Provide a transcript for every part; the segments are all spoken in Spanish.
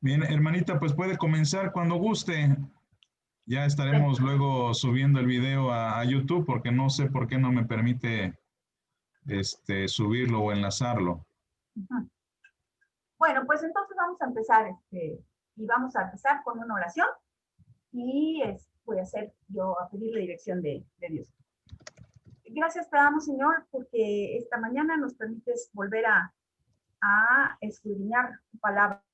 Bien, hermanita, pues puede comenzar cuando guste. Ya estaremos luego subiendo el video a YouTube porque no sé por qué no me permite subirlo o enlazarlo. Ujú. Bueno, pues entonces vamos a empezar, y vamos a empezar con una oración y voy a pedir la dirección de Dios. Gracias te damos, Señor, porque esta mañana nos permites volver a escudriñar tu palabra.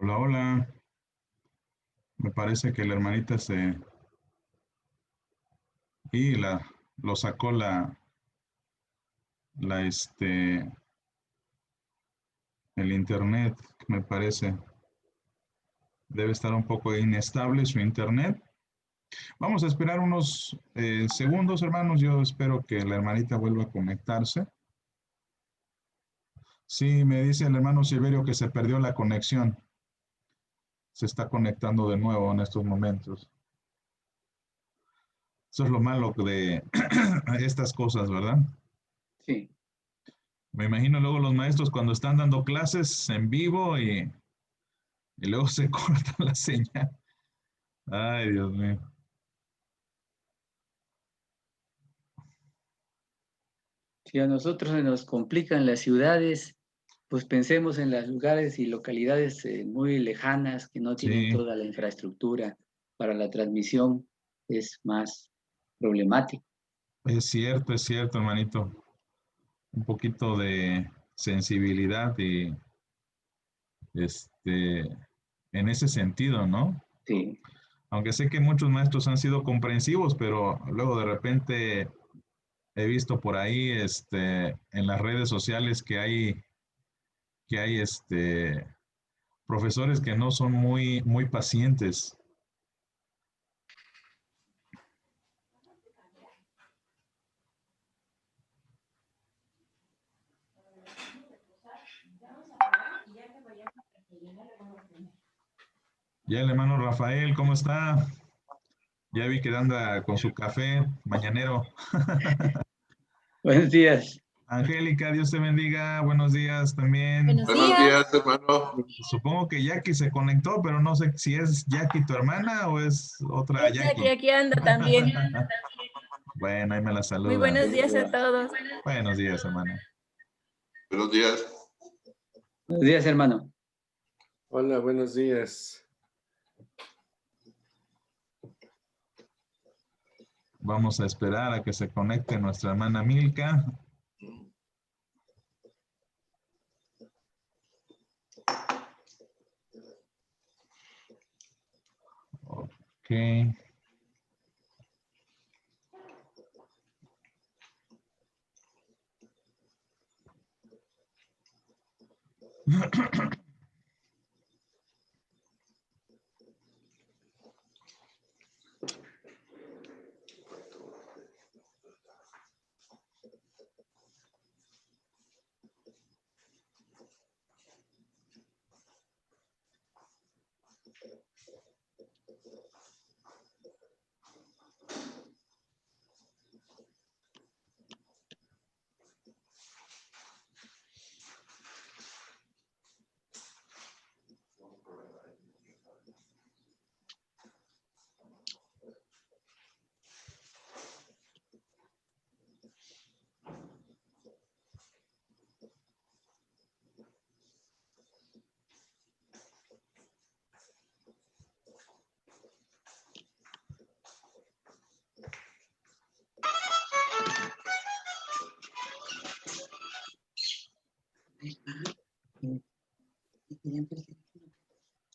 Hola, hola. Me parece que la hermanita y lo sacó la, el internet, me parece. Debe estar un poco inestable su internet. Vamos a esperar unos segundos, hermanos. Yo espero que la hermanita vuelva a conectarse. Sí, me dice el hermano Silverio que se perdió la conexión. Se está conectando de nuevo en estos momentos. Eso es lo malo de estas cosas, ¿verdad? Sí. Me imagino luego los maestros cuando están dando clases en vivo y luego se corta la señal. Ay, Dios mío. Si a nosotros se nos complican las ciudades, pues pensemos en los lugares y localidades muy lejanas que no tienen Sí, toda la infraestructura para la transmisión, es más problemático. es cierto, hermanito. Un poquito de sensibilidad y en ese sentido, ¿no? Sí. Aunque sé que muchos maestros han sido comprensivos, pero luego de repente he visto por ahí en las redes sociales que hay profesores que no son muy, muy pacientes. Ya el hermano Rafael, ¿cómo está? Ya vi que anda con su café mañanero. Buenos días. Angélica, Dios te bendiga. Buenos días también. Buenos días, hermano. Supongo que Jackie se conectó, pero no sé si es Jackie tu hermana o es otra Es Jackie. Jackie, aquí anda también. Bueno, ahí me la saluda. Muy buenos días a todos. Buenos días, hermana. Buenos días. Buenos días, hermano. Hola, buenos días. Vamos a esperar a que se conecte nuestra hermana Milka. Ok.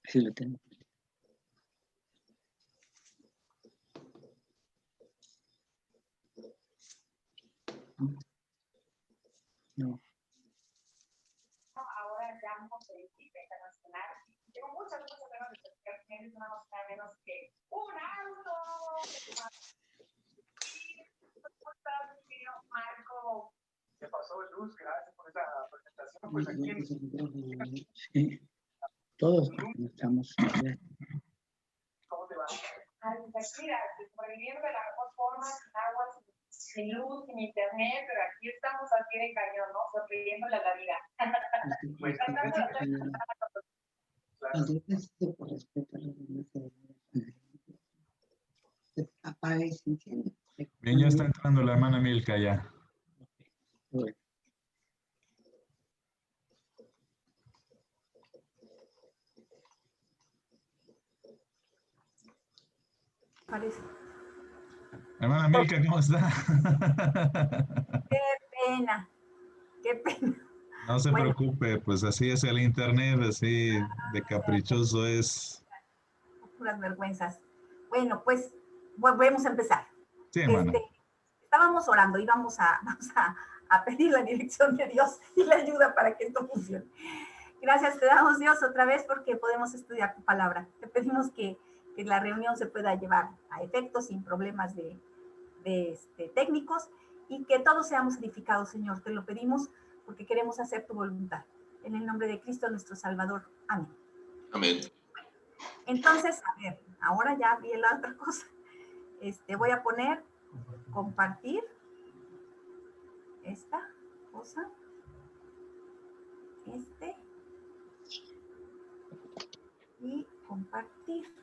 Sí, lo tengo. No. Ahora ya no se cita internacional. Tengo muchas ganas de platicar con ellos, nada menos que un auto. ¿Cómo estás, mi querido Marco? ¿Qué pasó, Luz? Gracias por esa presentación. Pues aquí Sí, todos estamos. ¿Cómo te va? Ay, pues mira, sobreviviendo de la mejor forma, sin agua, sin luz, sin internet, pero aquí estamos al pie de cañón, ¿no? Sonriéndole a la vida. Pues, Tratando de hacer Por respeto a los demás, apaga y se enciende. Bien, ya está entrando la hermana Milka ya. Bueno. Parece. Hermana Milka, ¿cómo está? Pena, qué pena. No se Bueno. preocupe, pues así es el internet, así de caprichoso es. Puras vergüenzas. Bueno, pues volvemos a empezar. Sí, hermana. Estábamos orando y vamos a pedir la dirección de Dios y la ayuda para que esto funcione. Gracias te damos, Dios, otra vez porque podemos estudiar tu palabra. Te pedimos que la reunión se pueda llevar a efecto sin problemas de técnicos y que todos seamos edificados, Señor. Te lo pedimos porque queremos hacer tu voluntad. En el nombre de Cristo, nuestro Salvador. Amén. Amén. Entonces, a ver, ahora ya vi la otra cosa. Voy a poner compartir esta cosa. Y compartir.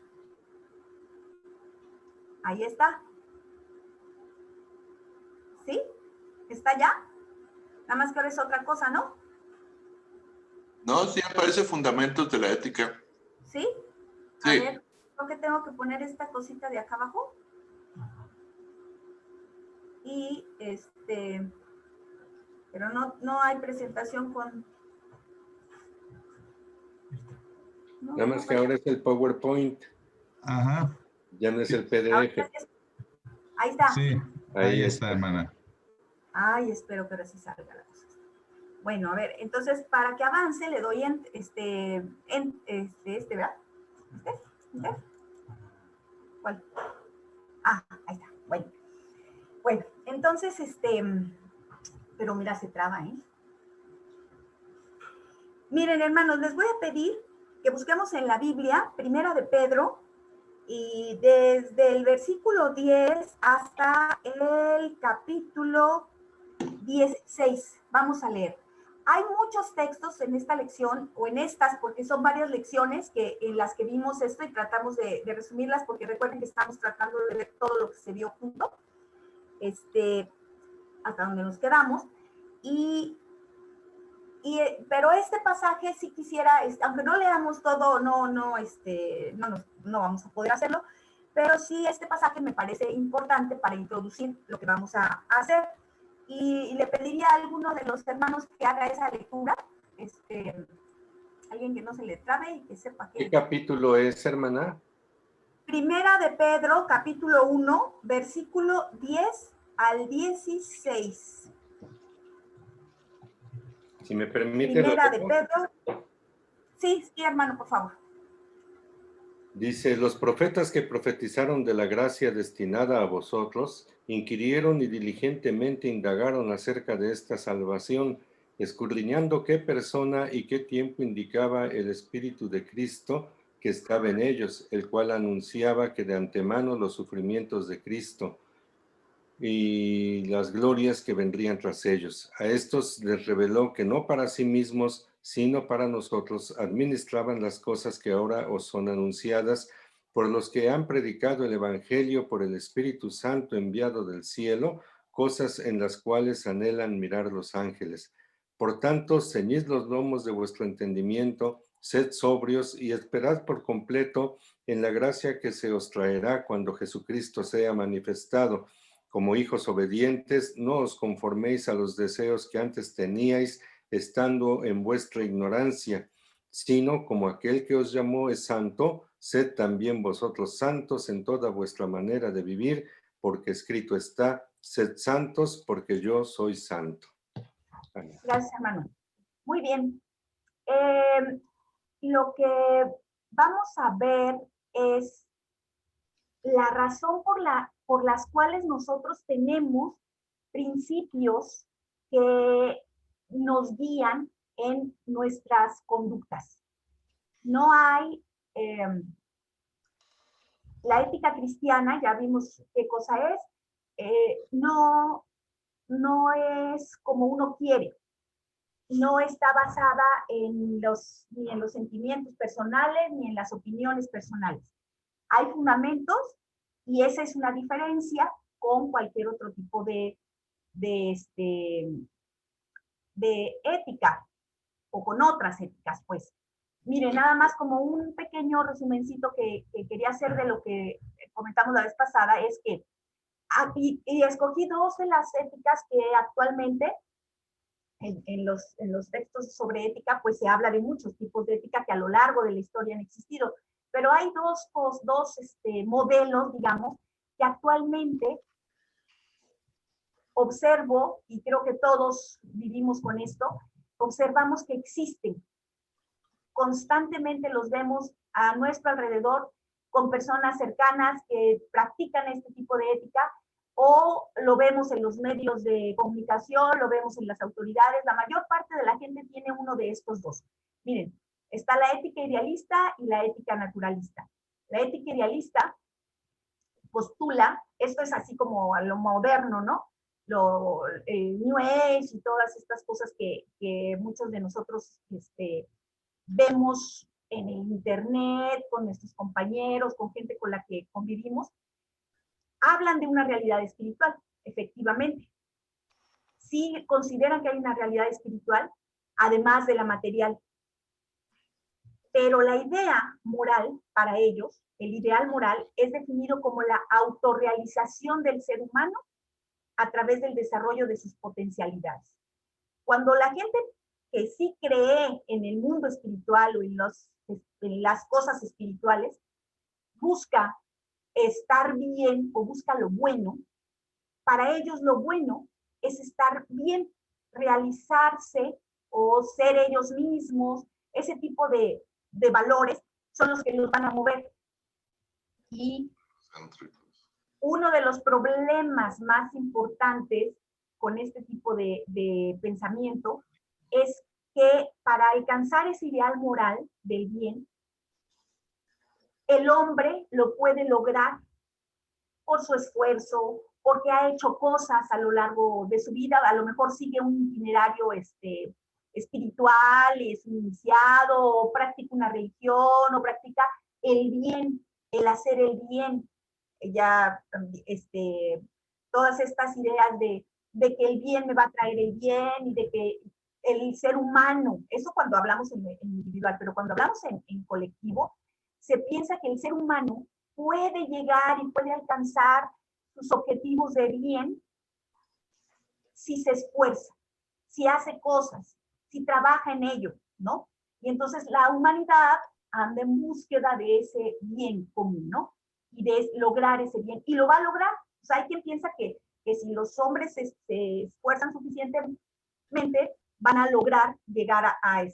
Ahí está. ¿Sí? ¿Está ya? Nada más que ahora es otra cosa, ¿no? No, sí aparece fundamentos de la ética. ¿Sí? A Sí. ver, creo que tengo que poner esta cosita de acá abajo. Y pero no hay presentación con... No, Nada más que ahora es el PowerPoint. Ajá. Ya no es el PDF. Ahí está. Sí, ahí está, hermana. Ay, espero que ahora sí salga la cosa. Bueno, a ver, entonces para que avance le doy ¿verdad? ¿Cuál? Ah, ahí está. Bueno, entonces pero mira, se traba, ¿eh? Miren, hermanos, les voy a pedir que busquemos en la Biblia, Primera de Pedro, y desde el versículo 10 hasta el capítulo 16. Vamos a leer. Hay muchos textos en esta lección, o en estas, porque son varias lecciones en las que vimos esto y tratamos de resumirlas, porque recuerden que estamos tratando de ver todo lo que se vio junto, hasta donde nos quedamos. Pero este pasaje sí quisiera, aunque no leamos todo, no vamos a poder hacerlo, pero sí este pasaje me parece importante para introducir lo que vamos a hacer. Y le pediría a alguno de los hermanos que haga esa lectura, alguien que no se le trabe y que sepa ¿Qué capítulo es, hermana? Primera de Pedro, capítulo 1, versículo 10 al 16. Si me permite. Primera de Pedro. Sí, hermano, por favor. Dice, los profetas que profetizaron de la gracia destinada a vosotros, inquirieron y diligentemente indagaron acerca de esta salvación, escudriñando qué persona y qué tiempo indicaba el Espíritu de Cristo que estaba en ellos, el cual anunciaba que de antemano los sufrimientos de Cristo y las glorias que vendrían tras ellos. A estos les reveló que no para sí mismos, sino para nosotros administraban las cosas que ahora os son anunciadas por los que han predicado el Evangelio por el Espíritu Santo enviado del cielo, cosas en las cuales anhelan mirar los ángeles. Por tanto, ceñid los lomos de vuestro entendimiento, sed sobrios y esperad por completo en la gracia que se os traerá cuando Jesucristo sea manifestado. Como hijos obedientes, no os conforméis a los deseos que antes teníais, estando en vuestra ignorancia, sino como aquel que os llamó es santo, sed también vosotros santos en toda vuestra manera de vivir, porque escrito está, Sed santos porque yo soy santo. Gracias, hermano. Muy bien. Lo que vamos a ver es la razón por las cuales nosotros tenemos principios que nos guían en nuestras conductas. No hay, la ética cristiana, ya vimos qué cosa es, no es como uno quiere, no está basada ni en los sentimientos personales ni en las opiniones personales. Hay fundamentos y esa es una diferencia con cualquier otro tipo de ética o con otras éticas, pues. Miren, nada más como un pequeño resumencito que quería hacer de lo que comentamos la vez pasada, es que y escogí dos de las éticas que actualmente en los textos sobre ética, pues se habla de muchos tipos de ética que a lo largo de la historia han existido, pero hay dos modelos, digamos, que actualmente observo, y creo que todos vivimos con esto, observamos que existen. Constantemente los vemos a nuestro alrededor con personas cercanas que practican este tipo de ética, o lo vemos en los medios de comunicación, lo vemos en las autoridades. La mayor parte de la gente tiene uno de estos dos. Miren, está la ética idealista y la ética naturalista. La ética idealista postula, esto es así como a lo moderno, ¿no? New Age y todas estas cosas que muchos de nosotros vemos en el internet, con nuestros compañeros, con gente con la que convivimos, hablan de una realidad espiritual, efectivamente. Sí consideran que hay una realidad espiritual, además de la material. Pero la idea moral para ellos, el ideal moral, es definido como la autorrealización del ser humano a través del desarrollo de sus potencialidades. Cuando la gente que sí cree en el mundo espiritual o en las cosas espirituales, busca estar bien o busca lo bueno, para ellos lo bueno es estar bien, realizarse o ser ellos mismos. Ese tipo de valores son los que los van a mover. Y uno de los problemas más importantes con este tipo de pensamiento es que para alcanzar ese ideal moral del bien, el hombre lo puede lograr por su esfuerzo, porque ha hecho cosas a lo largo de su vida, a lo mejor sigue un itinerario espiritual, es iniciado, o practica una religión, o practica el bien, el hacer el bien. Ya, todas estas ideas de que el bien me va a traer el bien y de que el ser humano, eso cuando hablamos en individual, pero cuando hablamos en colectivo, se piensa que el ser humano puede llegar y puede alcanzar sus objetivos de bien si se esfuerza, si hace cosas, si trabaja en ello, ¿no? Y entonces la humanidad anda en búsqueda de ese bien común, ¿no? Y de lograr ese bien, y lo va a lograr. O sea, hay quien piensa que si los hombres se esfuerzan suficientemente, van a lograr llegar a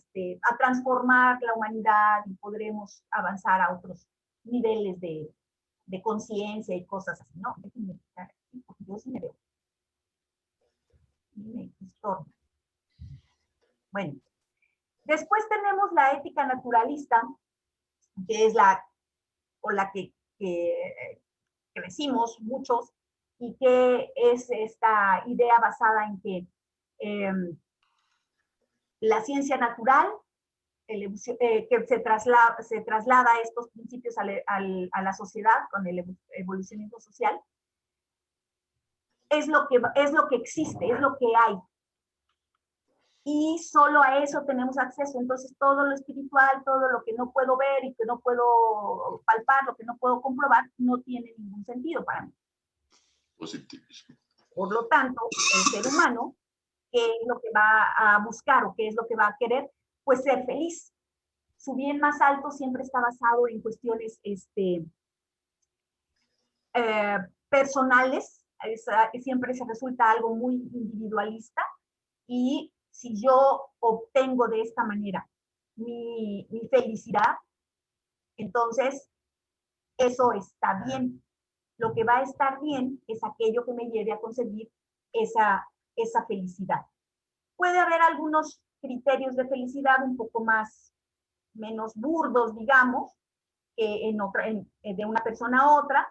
transformar la humanidad y podremos avanzar a otros niveles de conciencia y cosas así, ¿no? Déjenme quitar aquí porque yo sí me veo. Me estorba. Bueno, después tenemos la ética naturalista, que es con la que crecimos muchos, y que es esta idea basada en que la ciencia natural, que se traslada estos principios a la sociedad con el evolucionismo social, es lo que existe, es lo que hay. Y solo a eso tenemos acceso. Entonces todo lo espiritual, todo lo que no puedo ver y que no puedo palpar, lo que no puedo comprobar, no tiene ningún sentido para mí. Positivismo. Por lo tanto, el ser humano, ¿qué es lo que va a buscar o qué es lo que va a querer? Pues ser feliz. Su bien más alto siempre está basado en cuestiones personales, siempre se resulta algo muy individualista, y si yo obtengo de esta manera mi felicidad, entonces eso está bien. Lo que va a estar bien es aquello que me lleve a conseguir esa felicidad. Puede haber algunos criterios de felicidad un poco menos burdos, digamos, que de una persona a otra,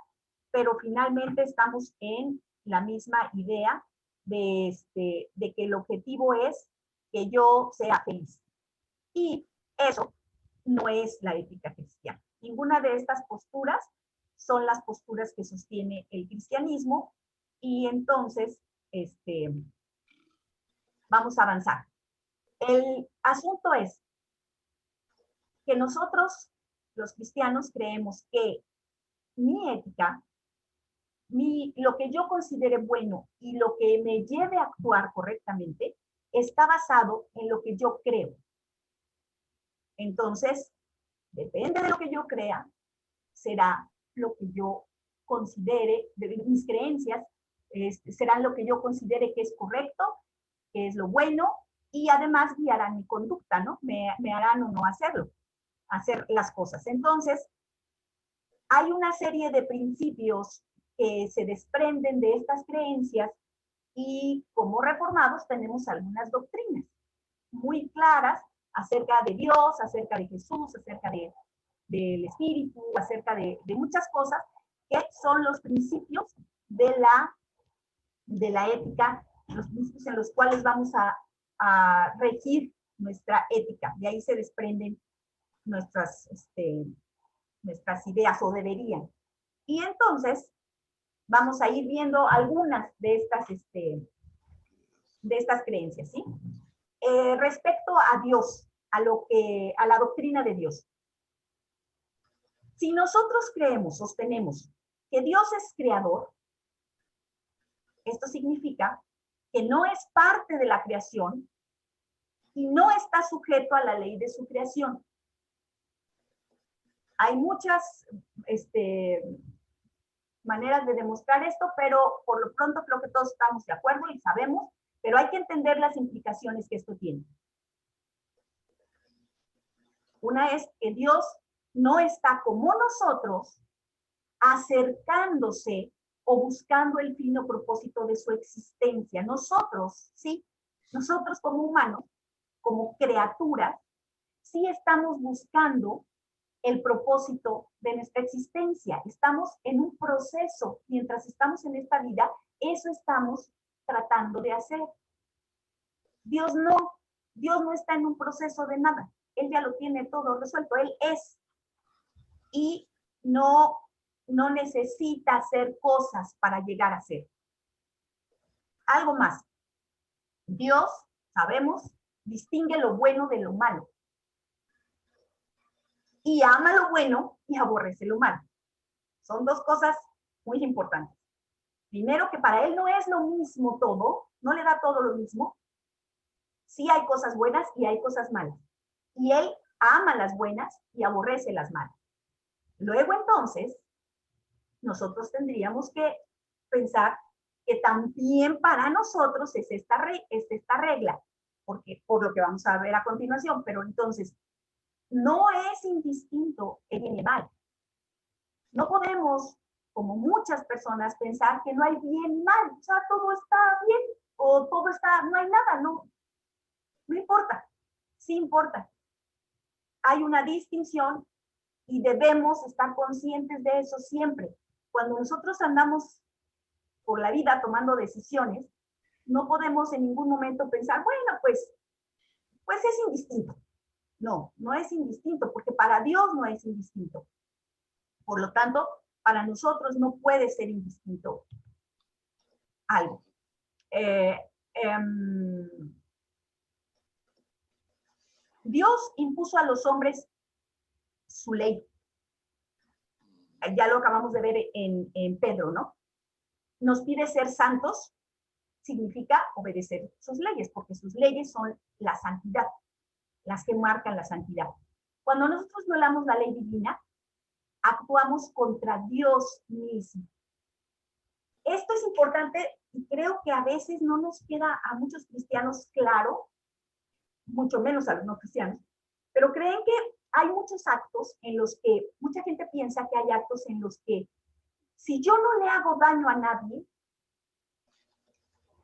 pero finalmente estamos en la misma idea de que el objetivo es que yo sea feliz. Y eso no es la ética cristiana. Ninguna de estas posturas son las posturas que sostiene el cristianismo, y entonces vamos a avanzar. El asunto es que nosotros, los cristianos, creemos que mi ética, lo que yo considere bueno y lo que me lleve a actuar correctamente, está basado en lo que yo creo. Entonces, depende de lo que yo crea, será lo que yo considere, de mis creencias, serán lo que yo considere que es correcto, que es lo bueno, y además guiarán mi conducta, ¿no? Me harán o no hacerlo, hacer las cosas. Entonces, hay una serie de principios que se desprenden de estas creencias, y como reformados tenemos algunas doctrinas muy claras acerca de Dios, acerca de Jesús, acerca del Espíritu, acerca de muchas cosas que son los principios de la ética, los principios en los cuales vamos a regir nuestra ética. De ahí se desprenden nuestras ideas, o deberían. Y entonces vamos a ir viendo algunas de estas creencias, ¿sí? Respecto a Dios, a la doctrina de Dios. Si nosotros creemos, sostenemos que Dios es creador, esto significa que no es parte de la creación y no está sujeto a la ley de su creación. Hay muchas maneras de demostrar esto, pero por lo pronto creo que todos estamos de acuerdo y sabemos, pero hay que entender las implicaciones que esto tiene. Una es que Dios no está como nosotros acercándose o buscando el fin o propósito de su existencia. Nosotros, sí, nosotros como humanos, como criaturas, sí estamos buscando el propósito de nuestra existencia. Estamos en un proceso. Mientras estamos en esta vida, eso estamos tratando de hacer. Dios no está en un proceso de nada. Él ya lo tiene todo resuelto. Él es. Y no necesita hacer cosas para llegar a ser. Algo más. Dios, sabemos, distingue lo bueno de lo malo. Y ama lo bueno y aborrece lo malo. Son dos cosas muy importantes. Primero, que para él no es lo mismo todo, no le da todo lo mismo. Sí hay cosas buenas y hay cosas malas. Y él ama las buenas y aborrece las malas. Luego, entonces, nosotros tendríamos que pensar que también para nosotros es esta regla, porque, por lo que vamos a ver a continuación, pero entonces, no es indistinto el bien y el mal. No podemos, como muchas personas, pensar que no hay bien y mal. O sea, todo está bien o todo está, no hay nada, no importa. Sí importa. Hay una distinción y debemos estar conscientes de eso siempre. Cuando nosotros andamos por la vida tomando decisiones, no podemos en ningún momento pensar, bueno, pues es indistinto. No es indistinto, porque para Dios no es indistinto. Por lo tanto, para nosotros no puede ser indistinto algo. Dios impuso a los hombres su ley. Ya lo acabamos de ver en Pedro, ¿no? Nos pide ser santos, significa obedecer sus leyes, porque sus leyes son la santidad, las que marcan la santidad. Cuando nosotros violamos la ley divina, actuamos contra Dios mismo. esto es importante y creo que a veces no nos queda a muchos cristianos claro, mucho menos a los no cristianos, pero creen que hay muchos actos en los que mucha gente piensa que hay actos en los que si yo no le hago daño a nadie,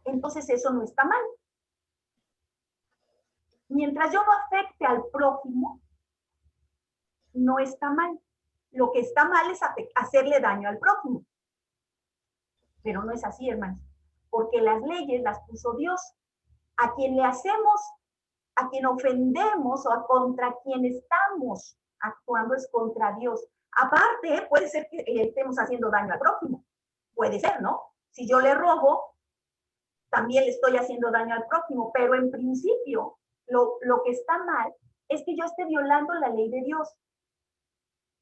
entonces eso no está mal. Mientras yo no afecte al prójimo, no está mal. Lo que está mal es hacerle daño al prójimo. Pero no es así, hermanos, porque las leyes las puso Dios. A quien le hacemos, a quien ofendemos o contra quien estamos actuando es contra Dios. Aparte, puede ser que le estemos haciendo daño al prójimo. Puede ser, ¿no? Si yo le robo, también le estoy haciendo daño al prójimo, pero en principio, lo que está mal es que yo esté violando la ley de Dios.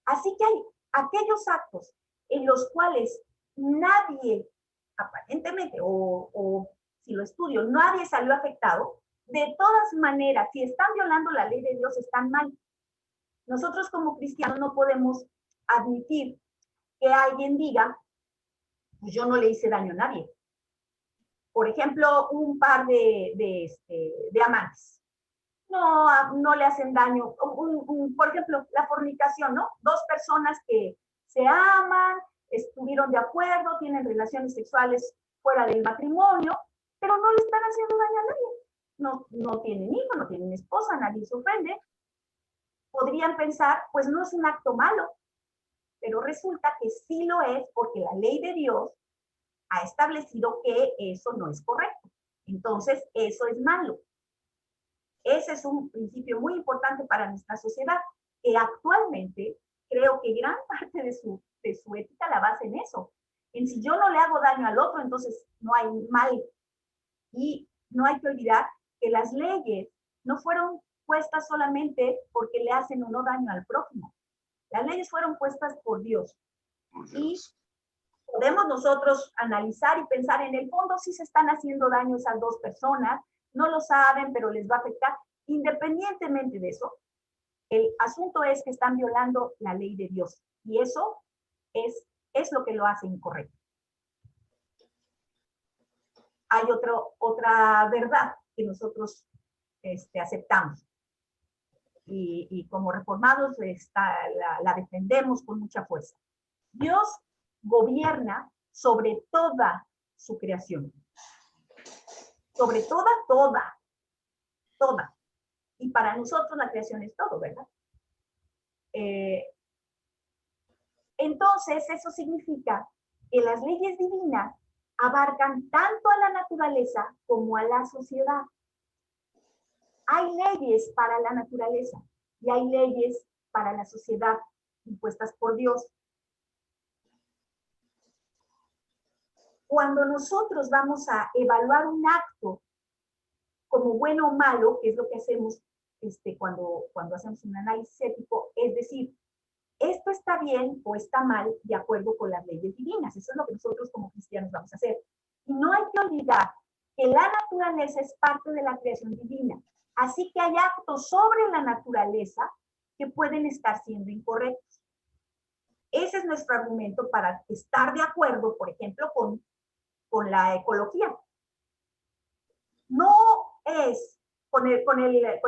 Así que hay aquellos actos en los cuales nadie, aparentemente, o si lo estudio, nadie salió afectado, de todas maneras, si están violando la ley de Dios, están mal. Nosotros como cristianos no podemos admitir que alguien diga, pues yo no le hice daño a nadie. Por ejemplo, un par de amantes. No le hacen daño. Por ejemplo, la fornicación, ¿no? Dos personas que se aman, estuvieron de acuerdo, tienen relaciones sexuales fuera del matrimonio, pero no le están haciendo daño a nadie. No tienen hijo, no tienen esposa, nadie se ofende. Podrían pensar, pues no es un acto malo, pero resulta que sí lo es porque la ley de Dios ha establecido que eso no es correcto. Entonces, eso es malo. Ese es un principio muy importante para nuestra sociedad, que actualmente creo que gran parte de su ética la basa en eso. En si yo no le hago daño al otro, entonces no hay mal. Y no hay que olvidar que las leyes no fueron puestas solamente porque le hacen o no daño al prójimo. Las leyes fueron puestas por Dios. Y podemos nosotros analizar y pensar en el fondo si se están haciendo daño esas dos personas, no lo saben, pero les va a afectar. Independientemente de eso, el asunto es que están violando la ley de Dios y eso es lo que lo hace incorrecto. Hay otra verdad que nosotros aceptamos y como reformados la defendemos con mucha fuerza. Dios gobierna sobre toda su creación. Sobre toda. Y para nosotros la creación es todo, ¿verdad? Entonces, eso significa que las leyes divinas abarcan tanto a la naturaleza como a la sociedad. Hay leyes para la naturaleza y hay leyes para la sociedad impuestas por Dios. Cuando nosotros vamos a evaluar un acto como bueno o malo, que es lo que hacemos cuando hacemos un análisis ético, es decir, esto está bien o está mal de acuerdo con las leyes divinas. Eso es lo que nosotros como cristianos vamos a hacer. Y no hay que olvidar que la naturaleza es parte de la creación divina. Así que hay actos sobre la naturaleza que pueden estar siendo incorrectos. Ese es nuestro argumento para estar de acuerdo, por ejemplo, con la ecología. No es con la ecología,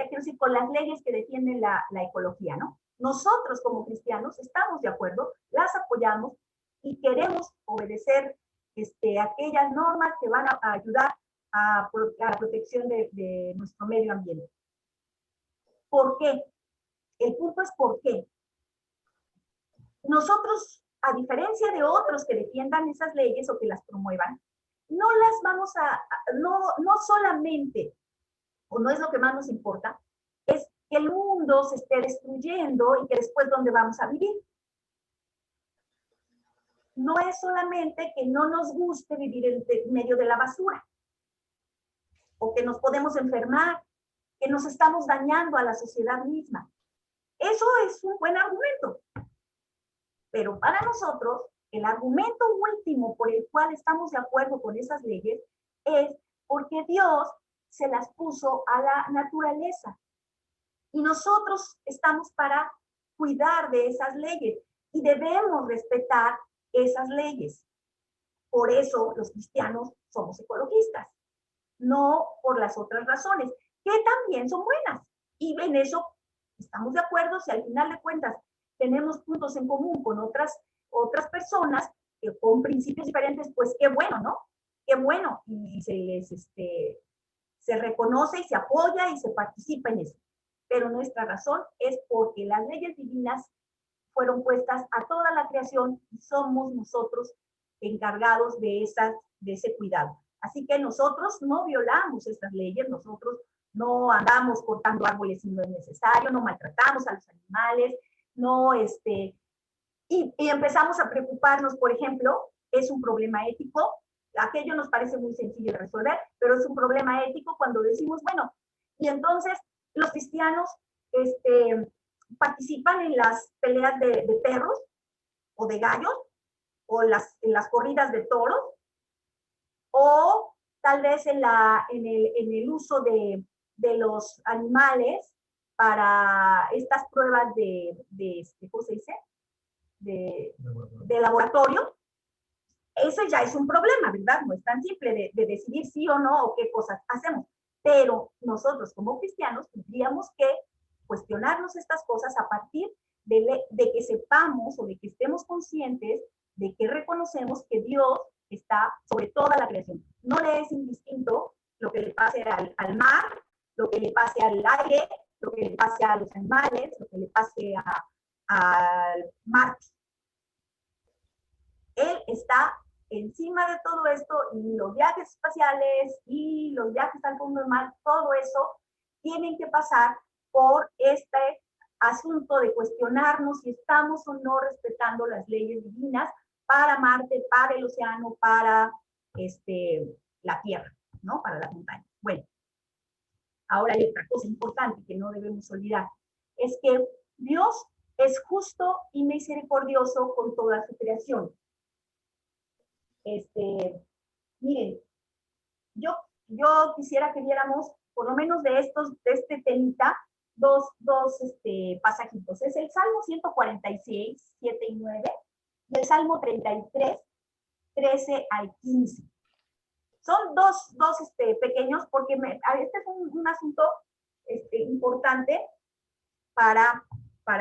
quiero decir, con las leyes que defienden la ecología, ¿no? Nosotros como cristianos estamos de acuerdo, las apoyamos y queremos obedecer aquellas normas que van a ayudar a la protección de nuestro medio ambiente. ¿Por qué? El punto es ¿por qué? Nosotros, a diferencia de otros que defiendan esas leyes o que las promuevan, no las vamos no solamente, o no es lo que más nos importa, es que el mundo se esté destruyendo y que después ¿dónde vamos a vivir? No es solamente que no nos guste vivir en medio de la basura, o que nos podemos enfermar, que nos estamos dañando a la sociedad misma. Eso es un buen argumento. Pero para nosotros, el argumento último por el cual estamos de acuerdo con esas leyes es porque Dios se las puso a la naturaleza. Y nosotros estamos para cuidar de esas leyes y debemos respetar esas leyes. Por eso los cristianos somos ecologistas, no por las otras razones, que también son buenas. Y en eso estamos de acuerdo. Si al final de cuentas tenemos puntos en común con otras personas con principios diferentes, pues qué bueno, ¿no? Qué bueno. Y se les se reconoce y se apoya y se participa en eso. Pero nuestra razón es porque las leyes divinas fueron puestas a toda la creación y somos nosotros encargados de ese cuidado. Así que nosotros no violamos estas leyes, nosotros no andamos cortando árboles si no es necesario, no maltratamos a los animales, no y empezamos a preocuparnos, por ejemplo, es un problema ético, aquello nos parece muy sencillo de resolver, pero es un problema ético cuando decimos, bueno, y entonces los cristianos participan en las peleas de perros o de gallos, o en las corridas de toros, o tal vez en el uso de los animales para estas pruebas ¿cómo se dice? De laboratorio. Eso ya es un problema, ¿verdad? No es tan simple de decidir sí o no o qué cosas hacemos. Pero nosotros como cristianos tendríamos que cuestionarnos estas cosas a partir de que sepamos o de que estemos conscientes de que reconocemos que Dios está sobre toda la creación. No le es indistinto lo que le pase al mar, lo que le pase al aire, lo que le pase a los animales, lo que le pase al mar. Él está encima de todo esto, y los viajes espaciales y los viajes al fondo del mar, todo eso tienen que pasar por este asunto de cuestionarnos si estamos o no respetando las leyes divinas para Marte, para el océano, para la Tierra, ¿no? Para las montañas. Bueno, ahora hay otra cosa importante que no debemos olvidar, es que Dios es justo y misericordioso con toda su creación. Miren, yo quisiera que viéramos por lo menos de este temita dos pasajitos. Es el Salmo 146, 7 y 9, y el Salmo 33, 13 al 15. Son dos pequeños, porque este es un asunto importante para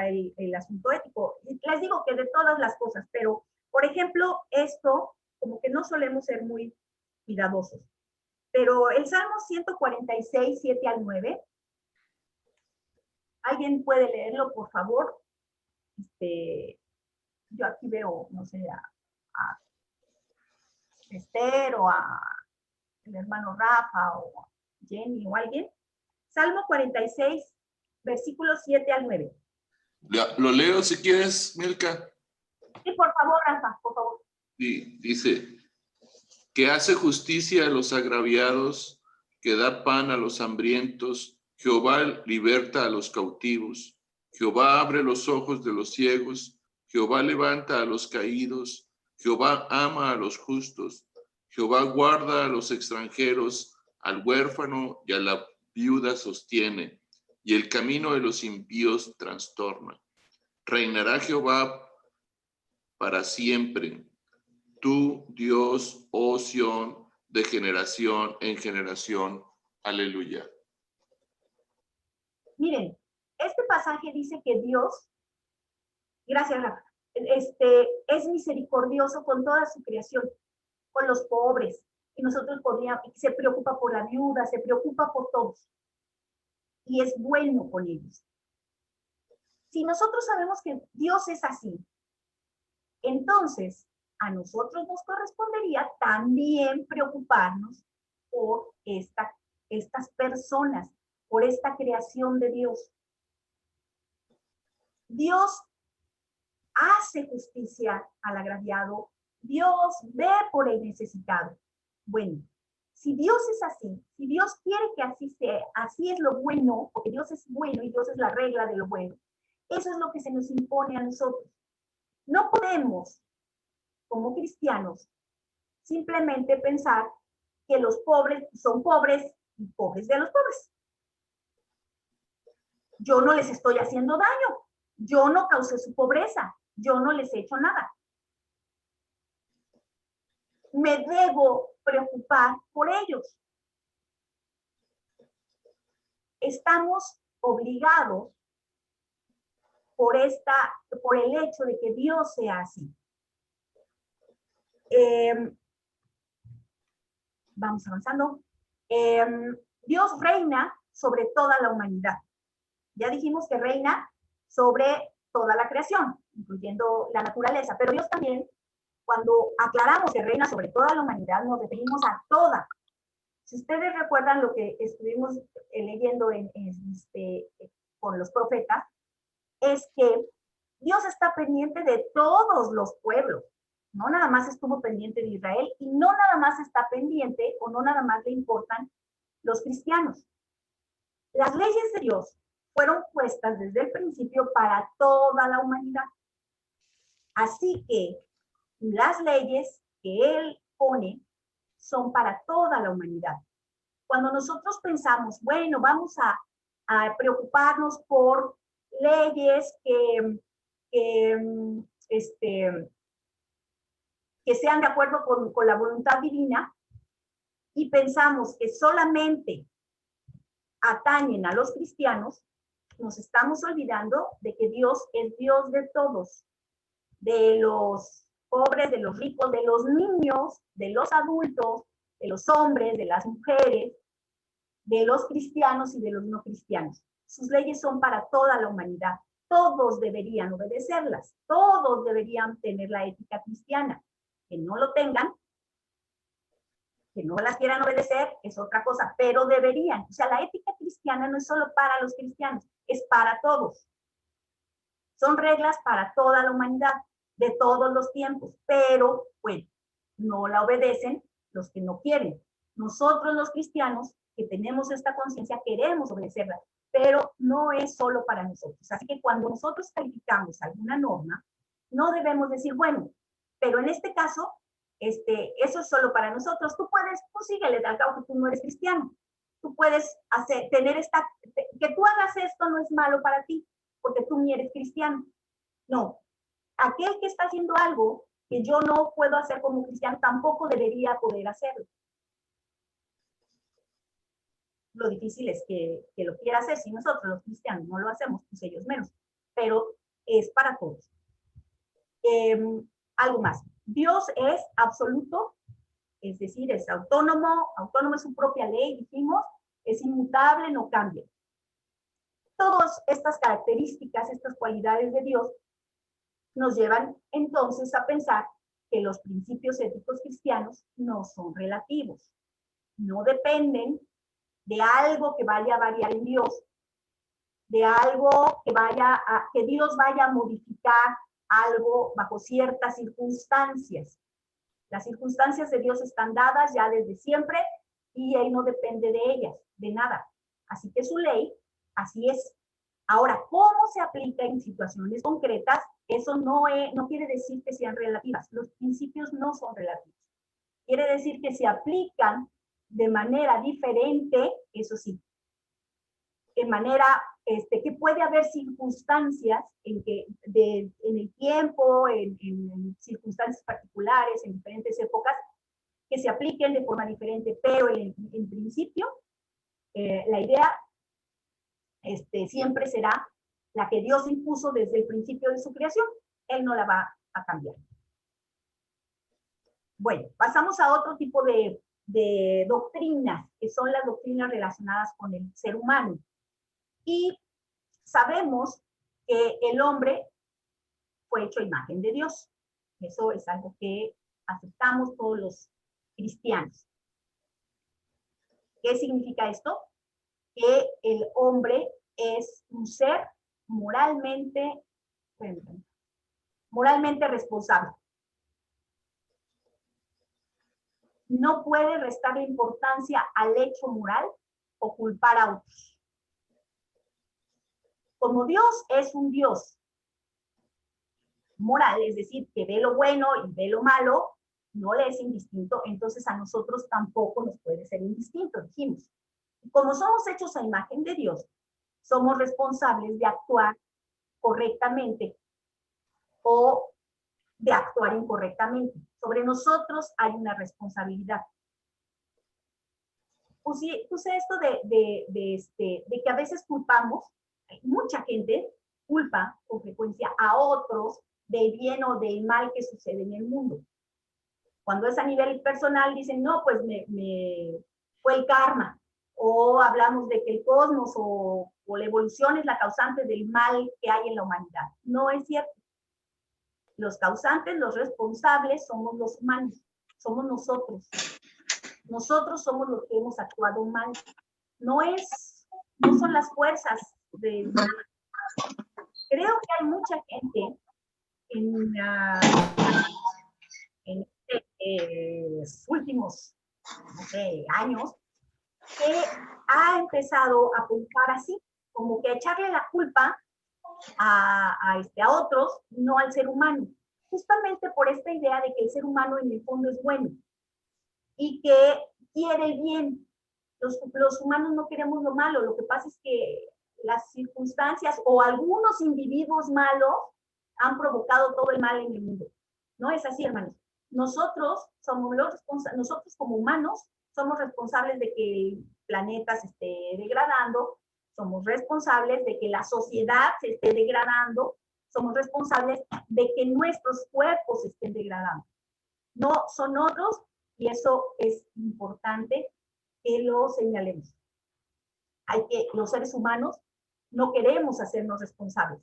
el asunto ético. Y les digo que de todas las cosas, pero, por ejemplo, esto, como que no solemos ser muy cuidadosos. Pero el Salmo 146, 7 al 9, ¿alguien puede leerlo, por favor? Yo aquí veo, no sé, a Esther o a el hermano Rafa o a Jenny o alguien. Salmo 46, versículos 7 al 9. Lo leo si quieres, Milka. Sí, por favor, Rafa, por favor. Sí, dice, que hace justicia a los agraviados, que da pan a los hambrientos, Jehová liberta a los cautivos, Jehová abre los ojos de los ciegos, Jehová levanta a los caídos, Jehová ama a los justos, Jehová guarda a los extranjeros, al huérfano y a la viuda sostiene, y el camino de los impíos trastorna. Reinará Jehová para siempre. Tú, Dios, oh Sión, de generación en generación. Aleluya. Miren, este pasaje dice que Dios, gracias Rafa, es misericordioso con toda su creación, con los pobres, y nosotros se preocupa por la viuda, se preocupa por todos, y es bueno con ellos. Si nosotros sabemos que Dios es así, entonces a nosotros nos correspondería también preocuparnos por estas personas, por esta creación de Dios. Dios hace justicia al agraviado, Dios ve por el necesitado. Bueno, si Dios es así, si Dios quiere que así sea, así es lo bueno, porque Dios es bueno y Dios es la regla de lo bueno, eso es lo que se nos impone a nosotros. No podemos, como cristianos, simplemente pensar que los pobres son pobres y pobres de los pobres. Yo no les estoy haciendo daño, yo no causé su pobreza, yo no les he hecho nada. me debo preocupar por ellos. Estamos obligados por el hecho de que Dios sea así. Vamos avanzando. Dios reina sobre toda la humanidad. Ya dijimos que reina sobre toda la creación, incluyendo la naturaleza, pero Dios también, cuando aclaramos que reina sobre toda la humanidad, nos referimos a toda. Si ustedes recuerdan lo que estuvimos leyendo con los profetas, es que Dios está pendiente de todos los pueblos. No nada más estuvo pendiente de Israel y no nada más está pendiente o no nada más le importan los cristianos. Las leyes de Dios fueron puestas desde el principio para toda la humanidad. Así que las leyes que Él pone son para toda la humanidad. Cuando nosotros pensamos, bueno, vamos a preocuparnos por leyes que sean de acuerdo con la voluntad divina, y pensamos que solamente atañen a los cristianos, nos estamos olvidando de que Dios es Dios de todos, de los pobres, de los ricos, de los niños, de los adultos, de los hombres, de las mujeres, de los cristianos y de los no cristianos. Sus leyes son para toda la humanidad. Todos deberían obedecerlas. Todos deberían tener la ética cristiana. Que no lo tengan, que no las quieran obedecer, es otra cosa, pero deberían. O sea, la ética cristiana no es solo para los cristianos, es para todos. Son reglas para toda la humanidad, de todos los tiempos, pero, bueno, no la obedecen los que no quieren. Nosotros los cristianos, que tenemos esta conciencia, queremos obedecerla, pero no es solo para nosotros. Así que cuando nosotros calificamos alguna norma, no debemos decir, bueno, pero en este caso, eso es solo para nosotros. Tú síguele, al cabo que tú no eres cristiano. Tú puedes que tú hagas esto no es malo para ti, porque tú ni eres cristiano. No, aquel que está haciendo algo que yo no puedo hacer como cristiano, tampoco debería poder hacerlo. Lo difícil es que lo quiera hacer. Si nosotros los cristianos no lo hacemos, pues ellos menos. Pero es para todos. Algo más. Dios es absoluto, es decir, es autónomo es su propia ley, dijimos, es inmutable, no cambia. Todas estas características, estas cualidades de Dios, nos llevan entonces a pensar que los principios éticos cristianos no son relativos, no dependen de algo que vaya a variar en Dios, de algo que Dios vaya a modificar algo bajo ciertas circunstancias. Las circunstancias de Dios están dadas ya desde siempre y Él no depende de ellas, de nada. Así que su ley, así es. Ahora, ¿cómo se aplica en situaciones concretas? Eso no quiere decir que sean relativas. Los principios no son relativos. Quiere decir que se aplican de manera diferente, eso sí, de manera que puede haber circunstancias en el tiempo, en circunstancias particulares, en diferentes épocas, que se apliquen de forma diferente, pero en principio, la idea siempre será la que Dios impuso desde el principio de su creación. Él no la va a cambiar. Bueno, pasamos a otro tipo de doctrinas, que son las doctrinas relacionadas con el ser humano. Y sabemos que el hombre fue hecho a imagen de Dios. Eso es algo que aceptamos todos los cristianos. ¿Qué significa esto? Que el hombre es un ser moralmente responsable. No puede restarle importancia al hecho moral o culpar a otros. Como Dios es un Dios moral, es decir, que ve lo bueno y ve lo malo, no le es indistinto, entonces a nosotros tampoco nos puede ser indistinto, dijimos. Como somos hechos a imagen de Dios, somos responsables de actuar correctamente o de actuar incorrectamente. Sobre nosotros hay una responsabilidad. Puse esto de que a veces culpamos, mucha gente culpa con frecuencia a otros del bien o del mal que sucede en el mundo. Cuando es a nivel personal, dicen, no, pues fue el karma. O hablamos de que el cosmos o la evolución es la causante del mal que hay en la humanidad. No es cierto. Los causantes, los responsables, somos los humanos, somos nosotros. Nosotros somos los que hemos actuado mal. No son las fuerzas del mal. Creo que hay mucha gente en los últimos, no sé, años, que ha empezado a pensar así, como que a echarle la culpa a otros, no al ser humano, justamente por esta idea de que el ser humano en el fondo es bueno y que quiere el bien. Los humanos no queremos lo malo, lo que pasa es que las circunstancias o algunos individuos malos han provocado todo el mal en el mundo. No es así, hermanos. Nosotros somos nosotros como humanos somos responsables de que el planeta se esté degradando, somos responsables de que la sociedad se esté degradando, somos responsables de que nuestros cuerpos se estén degradando. No son otros, y eso es importante que lo señalemos. Los seres humanos no queremos hacernos responsables.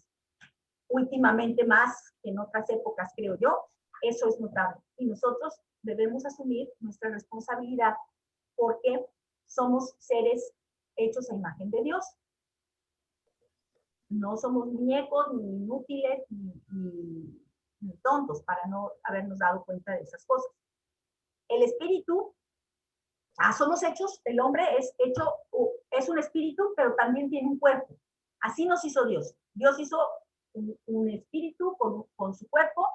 Últimamente más que en otras épocas, creo yo, eso es notable. Y nosotros debemos asumir nuestra responsabilidad porque somos seres hechos a imagen de Dios. No somos muñecos, ni inútiles, ni tontos para no habernos dado cuenta de esas cosas. El espíritu, somos hechos, el hombre es un espíritu, pero también tiene un cuerpo. Así nos hizo Dios. Dios hizo un espíritu con su cuerpo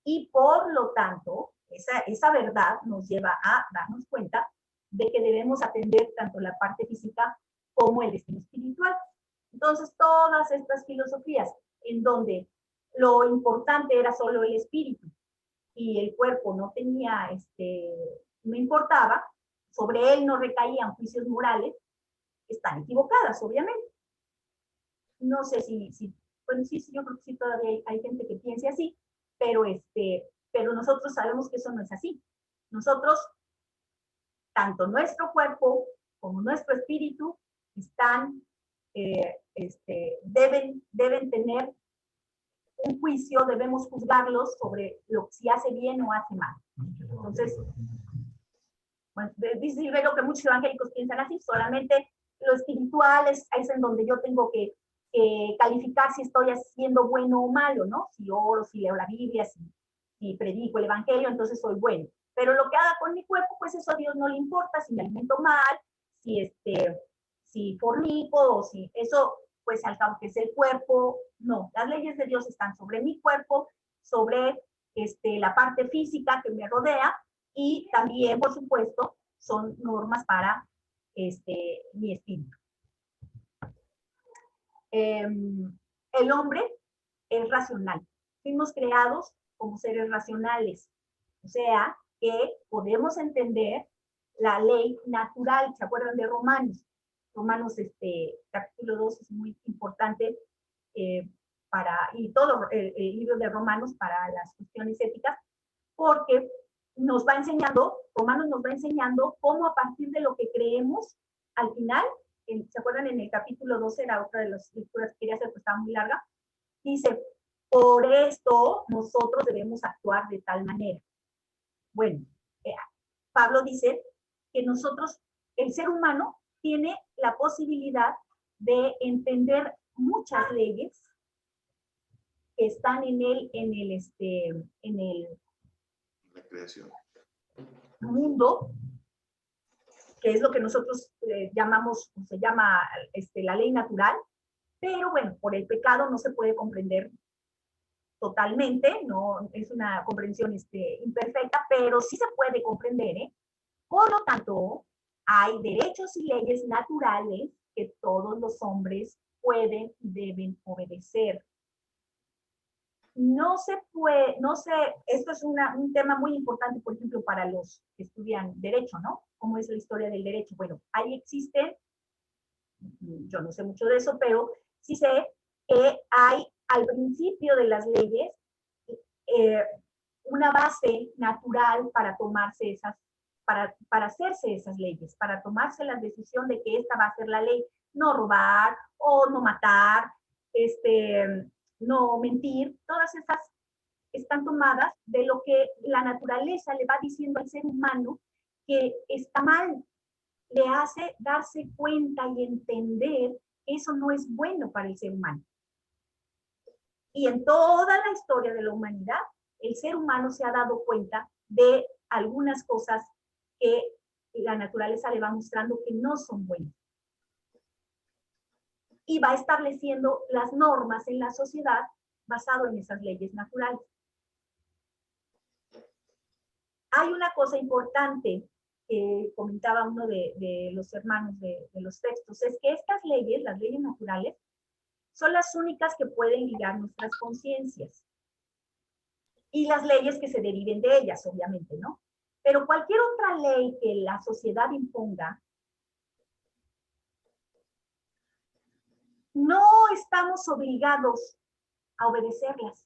y por lo tanto, esa verdad nos lleva a darnos cuenta de que debemos atender tanto la parte física como el destino espiritual. Entonces, todas estas filosofías en donde lo importante era solo el espíritu y el cuerpo no tenía, no importaba, sobre él no recaían juicios morales, están equivocadas, obviamente. No sé bueno, sí, yo creo que sí todavía hay gente que piense así, pero nosotros sabemos que eso no es así. Nosotros, tanto nuestro cuerpo como nuestro espíritu, deben tener un juicio, debemos juzgarlos sobre si hace bien o hace mal. Entonces, bueno, dice Silverio que muchos evangélicos piensan así, solamente lo espiritual es en donde yo tengo que calificar si estoy haciendo bueno o malo, ¿no? Si oro, si leo la Biblia, si predico el evangelio, entonces soy bueno. Pero lo que haga con mi cuerpo, pues eso a Dios no le importa, si me alimento mal, si fornico, o si eso, pues al cabo que es el cuerpo, no. Las leyes de Dios están sobre mi cuerpo, sobre la parte física que me rodea, y también, por supuesto, son normas para mi espíritu. El hombre es racional. Fuimos creados como seres racionales. O sea, que podemos entender la ley natural. ¿Se acuerdan de Romanos? Romanos, capítulo 2 es muy importante y todo el libro de Romanos para las cuestiones éticas, porque Romanos nos va enseñando cómo a partir de lo que creemos, al final, ¿se acuerdan? En el capítulo 12 era otra de las lecturas que quería hacer, pues estaba muy larga, dice, por esto nosotros debemos actuar de tal manera. Bueno, Pablo dice que el ser humano, tiene la posibilidad de entender muchas leyes que están La creación. mundo, que es lo que nosotros llamamos, se llama la ley natural, pero bueno, por el pecado no se puede comprender totalmente, no es una comprensión imperfecta, pero sí se puede comprender, ¿eh? Por lo tanto, hay derechos y leyes naturales que todos los hombres pueden y deben obedecer. no se puede, esto es un tema muy importante, por ejemplo, para los que estudian derecho, ¿no? ¿Cómo es la historia del derecho? Bueno, ahí existen, yo no sé mucho de eso, pero sí sé que hay al principio de las leyes una base natural para tomarse esas, para hacerse esas leyes, para tomarse la decisión de que esta va a ser la ley, no robar o no matar, no mentir, todas esas están tomadas de lo que la naturaleza le va diciendo al ser humano que está mal, le hace darse cuenta y entender que eso no es bueno para el ser humano. Y en toda la historia de la humanidad, el ser humano se ha dado cuenta de algunas cosas que la naturaleza le va mostrando que no son buenas. Y va estableciendo las normas en la sociedad basado en esas leyes naturales. Hay una cosa importante que comentaba uno de los hermanos de los textos, es que estas leyes, las leyes naturales, son las únicas que pueden guiar nuestras conciencias. Y las leyes que se deriven de ellas, obviamente, ¿no? Pero cualquier otra ley que la sociedad imponga, no estamos obligados a obedecerlas.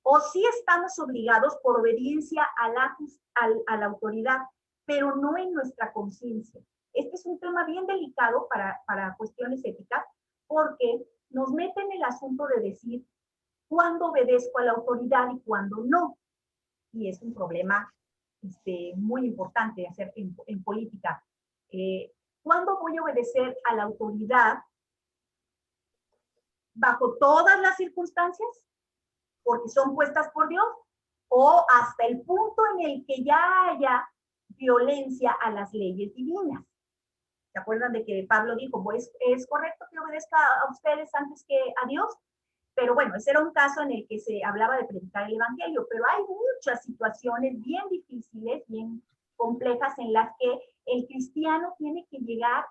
O sí estamos obligados por obediencia a la autoridad, pero no en nuestra conciencia. Este es un tema bien delicado para cuestiones éticas, porque nos mete en el asunto de decir cuándo obedezco a la autoridad y cuándo no. Y es un problema muy importante hacer en política. ¿Cuándo voy a obedecer a la autoridad bajo todas las circunstancias? Porque son puestas por Dios, o hasta el punto en el que ya haya violencia a las leyes divinas. ¿Se acuerdan de que Pablo dijo, pues es correcto que obedezca a ustedes antes que a Dios? Pero bueno, ese era un caso en el que se hablaba de predicar el evangelio, pero hay muchas situaciones bien difíciles, bien complejas, en las que el cristiano tiene que llegar,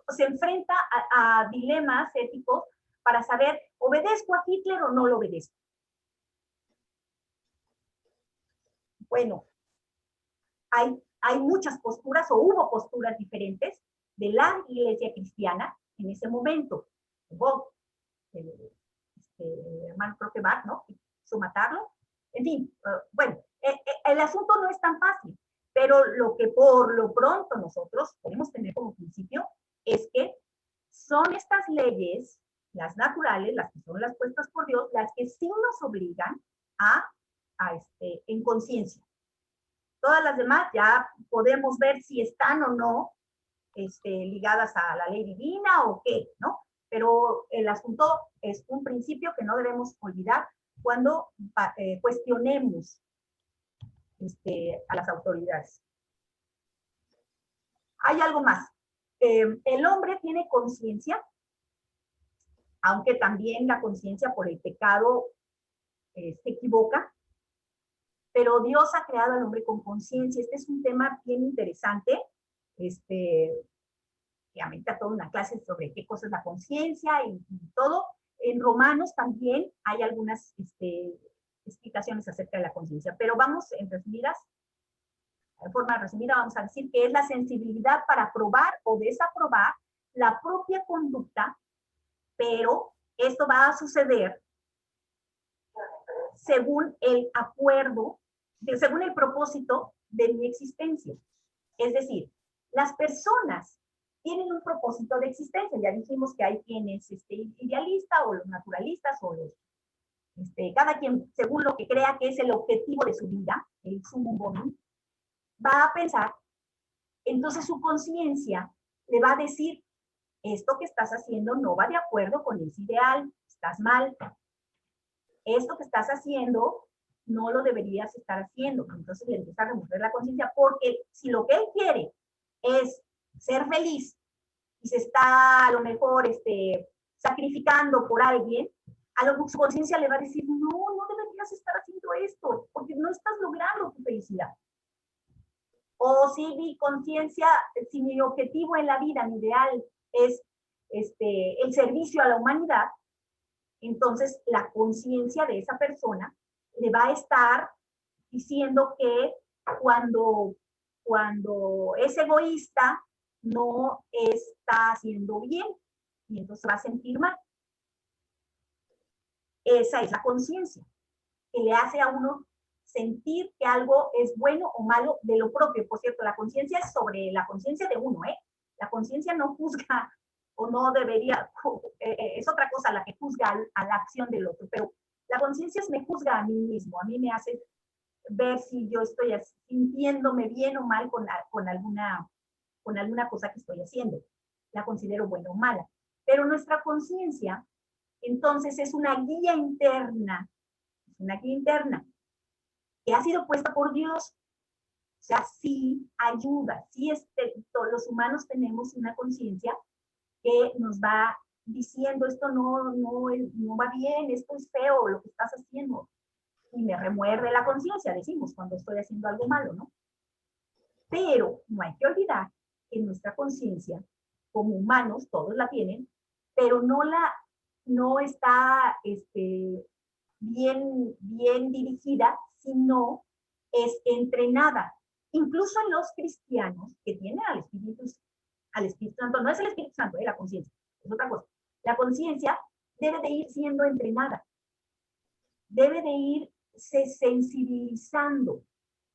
se enfrenta a dilemas éticos para saber, ¿obedezco a Hitler o no lo obedezco? Bueno, hay muchas posturas, o hubo posturas diferentes de la iglesia cristiana en ese momento. Hubo hermano, creo que Bach, ¿no? Quiso matarlo. En fin, bueno, el asunto no es tan fácil, pero lo que por lo pronto nosotros podemos tener como principio es que son estas leyes, las naturales, las que son las puestas por Dios, las que sí nos obligan en conciencia. Todas las demás ya podemos ver si están o no ligadas a la ley divina o qué, ¿no? Pero el asunto es un principio que no debemos olvidar cuando cuestionemos a las autoridades. Hay algo más. El hombre tiene conciencia, aunque también la conciencia por el pecado se equivoca, pero Dios ha creado al hombre con conciencia. Este es un tema bien interesante. Obviamente a toda una clase sobre qué cosa es la conciencia y todo. En Romanos también hay algunas explicaciones acerca de la conciencia, pero vamos en resumidas, de forma resumida vamos a decir que es la sensibilidad para aprobar o desaprobar la propia conducta, pero esto va a suceder según el acuerdo, según el propósito de mi existencia. Es decir, las personas tienen un propósito de existencia. Ya dijimos que hay quienes idealista o los naturalistas o los, cada quien según lo que crea que es el objetivo de su vida, el summum bonum, va a pensar, entonces su conciencia le va a decir, esto que estás haciendo no va de acuerdo con ese ideal, estás mal. Esto que estás haciendo no lo deberías estar haciendo. Entonces le empieza a remover la conciencia, porque si lo que él quiere es ser feliz y se está a lo mejor sacrificando por alguien, a lo que su conciencia le va a decir, no deberías estar haciendo esto, porque no estás logrando tu felicidad. O si mi conciencia, si mi objetivo en la vida, mi ideal es el servicio a la humanidad, Entonces, la conciencia de esa persona le va a estar diciendo que cuando es egoísta, no está haciendo bien, y entonces va a sentir mal. Esa es la conciencia, que le hace a uno sentir que algo es bueno o malo de lo propio. Por cierto, la conciencia es sobre la conciencia de uno, ¿eh? La conciencia no juzga o no debería, es otra cosa la que juzga a la acción del otro, pero la conciencia me juzga a mí mismo, a mí me hace ver si yo estoy sintiéndome bien o mal con alguna cosa que estoy haciendo. La considero buena o mala. Pero nuestra conciencia, entonces, es una guía interna que ha sido puesta por Dios. O sea, sí ayuda, sí todos los humanos tenemos una conciencia que nos va diciendo esto no va bien, esto es feo, lo que estás haciendo. Y me remuerde la conciencia, decimos, cuando estoy haciendo algo malo, ¿no? Pero no hay que olvidar que nuestra conciencia, como humanos, todos la tienen, pero no está bien dirigida, sino es entrenada. Incluso en los cristianos que tienen al Espíritu Santo, no es el Espíritu Santo, la conciencia, es otra cosa. La conciencia debe de ir siendo entrenada, debe de irse sensibilizando.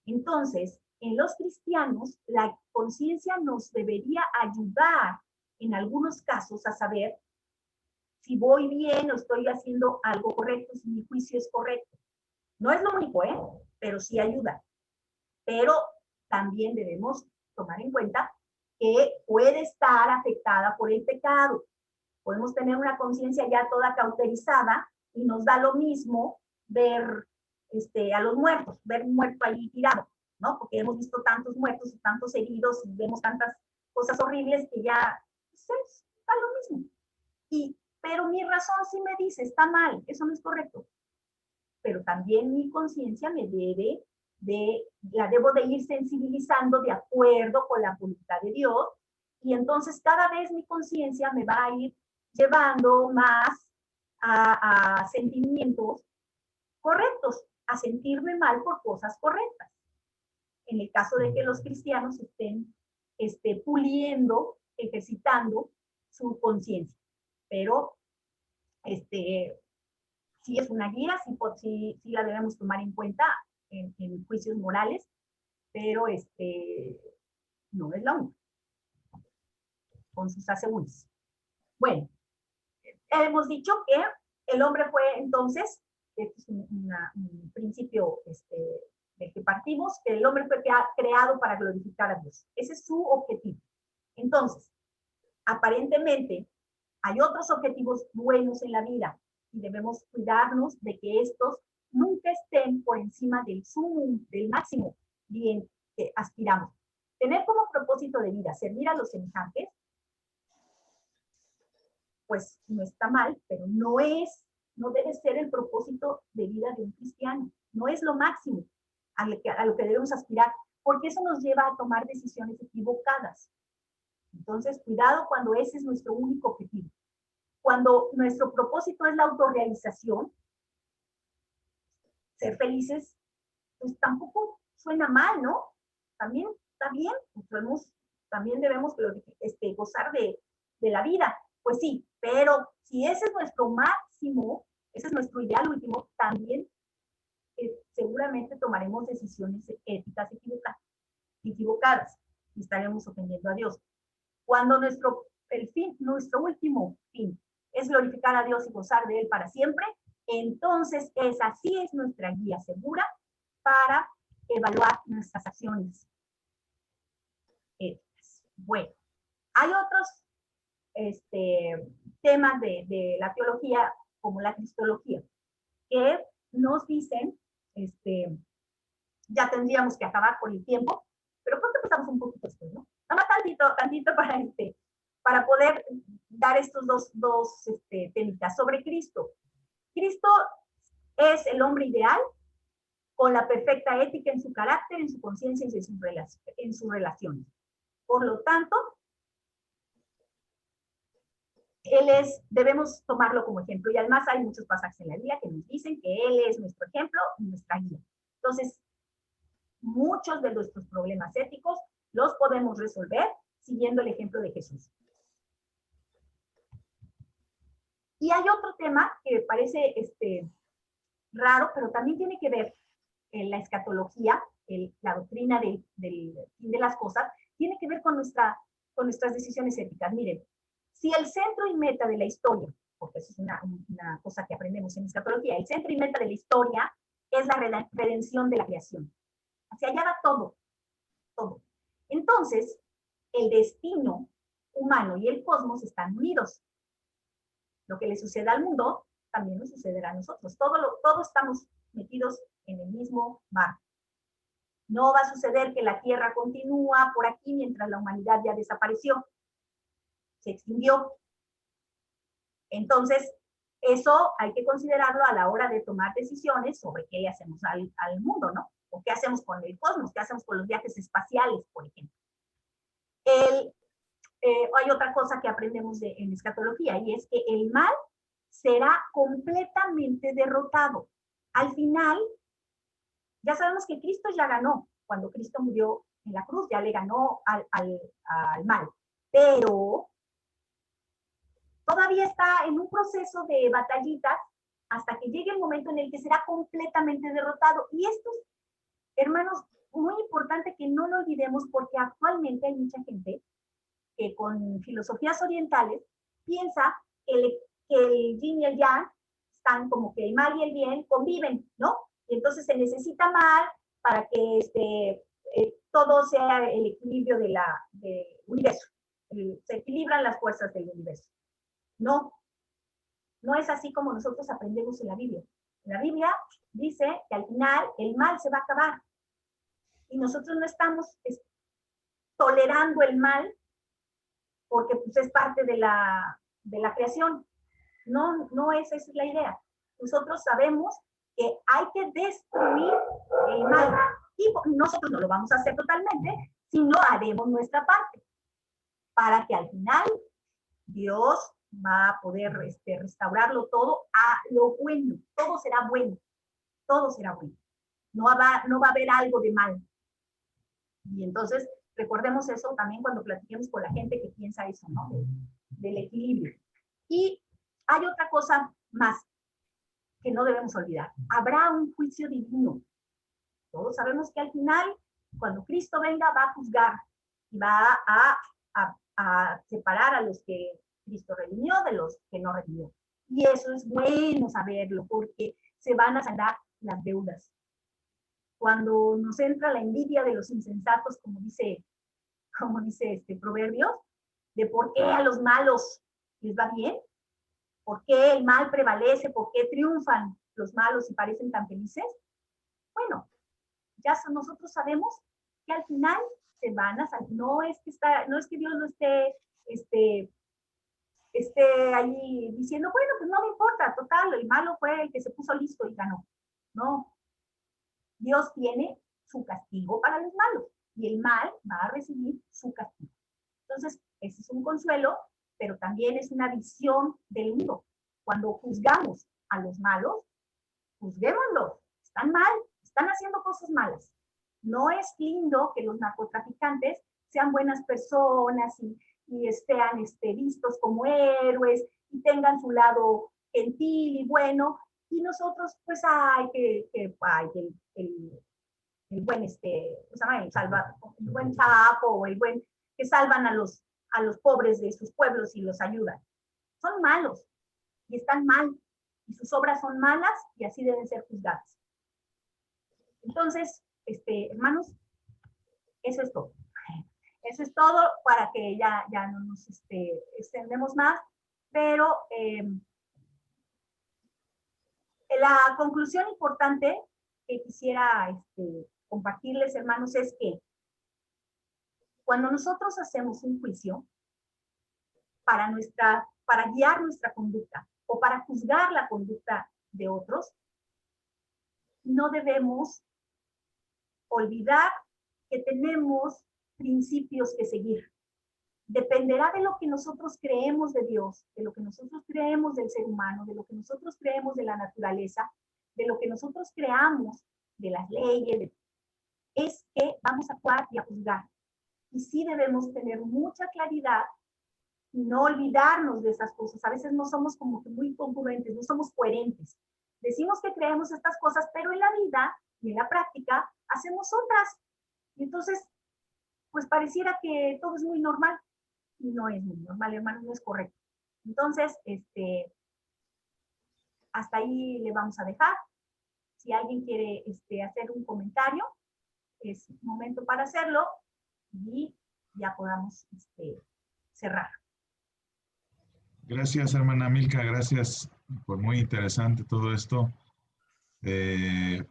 Entonces, en los cristianos, la conciencia nos debería ayudar en algunos casos a saber si voy bien o estoy haciendo algo correcto, si mi juicio es correcto. No es lo único, pero sí ayuda. Pero también debemos tomar en cuenta que puede estar afectada por el pecado. Podemos tener una conciencia ya toda cauterizada y nos da lo mismo ver a los muertos, ver un muerto ahí tirado, ¿no? Porque hemos visto tantos muertos y tantos heridos y vemos tantas cosas horribles que ya pues, da lo mismo. Pero mi razón sí me dice, está mal, eso no es correcto. Pero también mi conciencia la debo de ir sensibilizando de acuerdo con la voluntad de Dios, y entonces cada vez mi conciencia me va a ir llevando más a sentimientos correctos, a sentirme mal por cosas correctas. En el caso de que los cristianos estén puliendo, ejercitando su conciencia. Pero sí es una guía, sí la debemos tomar en cuenta en juicios morales, pero no es la única, con sus asegúnes. Bueno, hemos dicho que el hombre fue entonces, este es un principio del que partimos, que el hombre fue creado para glorificar a Dios. Ese es su objetivo. Entonces, aparentemente, hay otros objetivos buenos en la vida y debemos cuidarnos de que estos nunca estén por encima del máximo bien que aspiramos. Tener como propósito de vida servir a los semejantes, pues no está mal, pero no debe ser el propósito de vida de un cristiano. No es lo máximo a lo que debemos aspirar, porque eso nos lleva a tomar decisiones equivocadas. Entonces, cuidado cuando ese es nuestro único objetivo. Cuando nuestro propósito es la autorrealización, ser felices, pues tampoco suena mal, ¿no? También está bien, también debemos gozar de la vida. Pues sí, pero si ese es nuestro máximo, ese es nuestro ideal último, también seguramente tomaremos decisiones éticas equivocadas y estaremos ofendiendo a Dios. Cuando nuestro último fin es glorificar a Dios y gozar de Él para siempre, entonces así es nuestra guía segura para evaluar nuestras acciones éticas. Bueno, hay otros temas de la teología, como la cristología, que nos dicen, ya tendríamos que acabar por el tiempo, pero pronto empezamos un poquito después, ¿no? Nada más tantito para poder dar estos dos temitas sobre Cristo. Cristo es el hombre ideal, con la perfecta ética en su carácter, en su conciencia y en sus relaciones. Por lo tanto, debemos tomarlo como ejemplo. Y además hay muchos pasajes en la Biblia que nos dicen que Él es nuestro ejemplo y nuestra guía. Entonces, muchos de nuestros problemas éticos los podemos resolver siguiendo el ejemplo de Jesús. Y hay otro tema que me parece raro, pero también tiene que ver en la escatología, la doctrina del fin de las cosas, tiene que ver con nuestras decisiones éticas. Miren, si el centro y meta de la historia, porque eso es una cosa que aprendemos en escatología, el centro y meta de la historia es la redención de la creación. Hacia allá va todo, todo. Entonces, el destino humano y el cosmos están unidos. Lo que le suceda al mundo también nos sucederá a nosotros. Todos estamos metidos en el mismo mar. No va a suceder que la Tierra continúa por aquí mientras la humanidad ya desapareció. Se extinguió. Entonces, eso hay que considerarlo a la hora de tomar decisiones sobre qué le hacemos al mundo, ¿no? O qué hacemos con el cosmos, qué hacemos con los viajes espaciales, por ejemplo. Hay otra cosa que aprendemos en escatología, y es que el mal será completamente derrotado. Al final, ya sabemos que Cristo ya ganó. Cuando Cristo murió en la cruz, ya le ganó al mal. Pero todavía está en un proceso de batallitas hasta que llegue el momento en el que será completamente derrotado. Y esto, hermanos, muy importante que no lo olvidemos, porque actualmente hay mucha gente que con filosofías orientales piensa que el yin y el yang están como que el mal y el bien conviven, ¿no? Y entonces se necesita mal para que todo sea el equilibrio del universo. Se equilibran las fuerzas del universo. No, no es así como nosotros aprendemos en la Biblia. En la Biblia dice que al final el mal se va a acabar. Y nosotros no estamos tolerando el mal porque pues, es parte de la creación. No esa es la idea. Nosotros sabemos que hay que destruir el mal. Y nosotros no lo vamos a hacer totalmente, sino haremos nuestra parte. Para que al final Dios va a poder restaurarlo todo a lo bueno. Todo será bueno. Todo será bueno. No va a haber algo de mal. Y entonces, recordemos eso también cuando platiquemos con la gente que piensa eso, ¿no? Del equilibrio. Y hay otra cosa más que no debemos olvidar. Habrá un juicio divino. Todos sabemos que al final, cuando Cristo venga, va a juzgar y va a separar a los que Cristo redimió de los que no redimió. Y eso es bueno saberlo, porque se van a saldar las deudas. Cuando nos entra la envidia de los insensatos, como dice Proverbios, de por qué a los malos les va bien, por qué el mal prevalece, por qué triunfan los malos y parecen tan felices. Bueno, ya nosotros sabemos que al final se van a salir. No es que Dios no esté ahí diciendo, bueno, pues no me importa, total, el malo fue el que se puso listo y ganó. No. Dios tiene su castigo para los malos y el mal va a recibir su castigo. Entonces, ese es un consuelo, pero también es una visión del mundo. Cuando juzgamos a los malos, juzguémoslos. Están mal, están haciendo cosas malas. No es lindo que los narcotraficantes sean buenas personas y sean vistos como héroes y tengan su lado gentil y bueno. Y nosotros, pues, el buen, el buen chapo o el buen que salvan a los pobres de sus pueblos y los ayudan. Son malos y están mal y sus obras son malas y así deben ser juzgadas. Entonces, hermanos, eso es todo. Eso es todo para que ya no nos extendemos más, pero la conclusión importante que quisiera compartirles, hermanos, es que cuando nosotros hacemos un juicio para guiar nuestra conducta o para juzgar la conducta de otros, no debemos olvidar que tenemos principios que seguir. dependerá de lo que nosotros creemos de Dios, de lo que nosotros creemos del ser humano, de lo que nosotros creemos de la naturaleza, de lo que nosotros creamos de las leyes, es que vamos a actuar y a juzgar. Y sí debemos tener mucha claridad y no olvidarnos de esas cosas. A veces no somos como que muy congruentes, no somos coherentes. Decimos que creemos estas cosas, pero en la vida y en la práctica hacemos otras. Y entonces, pues pareciera que todo es muy normal. Y no es muy normal, hermano, no es correcto. Entonces, hasta ahí le vamos a dejar. Si alguien quiere hacer un comentario, es momento para hacerlo y ya podamos cerrar. Gracias, hermana Milka, gracias. Pues muy interesante todo esto.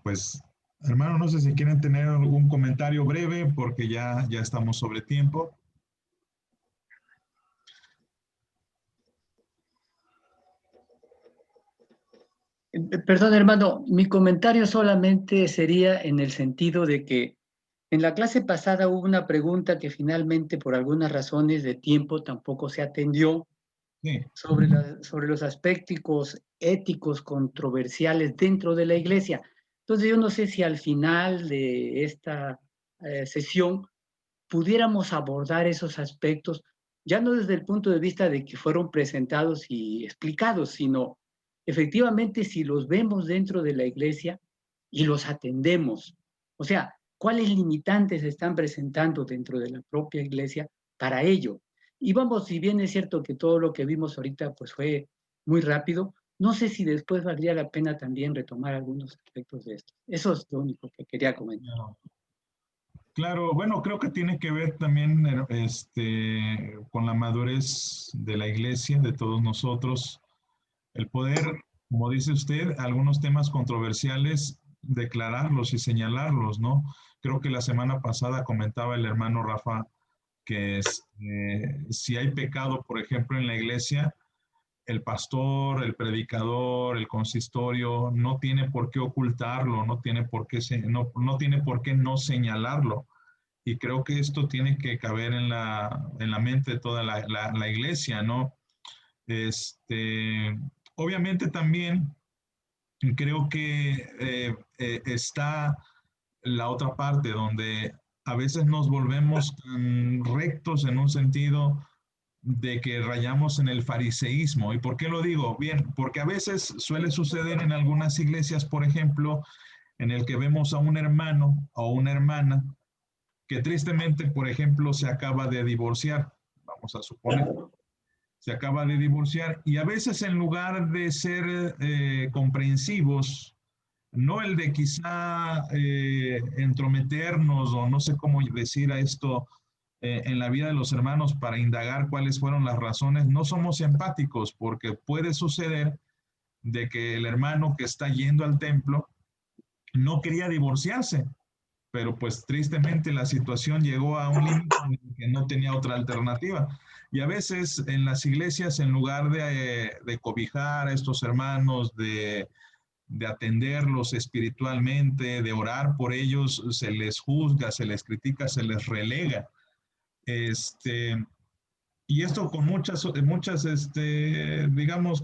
Pues, hermano, no sé si quieren tener algún comentario breve porque ya estamos sobre tiempo. Perdón, hermano, mi comentario solamente sería en el sentido de que en la clase pasada hubo una pregunta que finalmente por algunas razones de tiempo tampoco se atendió Sí. sobre los aspectos éticos controversiales dentro de la iglesia. Entonces yo no sé si al final de esta sesión pudiéramos abordar esos aspectos, ya no desde el punto de vista de que fueron presentados y explicados, sino efectivamente si los vemos dentro de la iglesia y los atendemos. O sea, ¿cuáles limitantes se están presentando dentro de la propia iglesia para ello? Y vamos, si bien es cierto que todo lo que vimos ahorita pues fue muy rápido, no sé si después valdría la pena también retomar algunos aspectos de esto. Eso es lo único que quería comentar. Claro, bueno, creo que tiene que ver también con la madurez de la iglesia, de todos nosotros, el poder, como dice usted, algunos temas controversiales, declararlos y señalarlos, ¿no? Creo que la semana pasada comentaba el hermano Rafa que si hay pecado, por ejemplo, en la iglesia, el pastor, el predicador, el consistorio no tiene por qué ocultarlo, no tiene por qué no señalarlo. Y creo que esto tiene que caber en la mente de toda la iglesia, ¿no? Obviamente también creo que está la otra parte donde a veces nos volvemos tan rectos en un sentido de que rayamos en el fariseísmo. ¿Y por qué lo digo? Bien, porque a veces suele suceder en algunas iglesias, por ejemplo, en el que vemos a un hermano o una hermana que tristemente, por ejemplo, se acaba de divorciar, vamos a suponer, se acaba de divorciar y a veces en lugar de ser comprensivos, no el de quizá entrometernos o no sé cómo decir a esto en la vida de los hermanos para indagar cuáles fueron las razones, no somos empáticos porque puede suceder de que el hermano que está yendo al templo no quería divorciarse, pero pues tristemente la situación llegó a un límite en el que no tenía otra alternativa. Y a veces en las iglesias, en lugar de cobijar a estos hermanos, de atenderlos espiritualmente, de orar por ellos, se les juzga, se les critica, se les relega. Y esto con muchas digamos,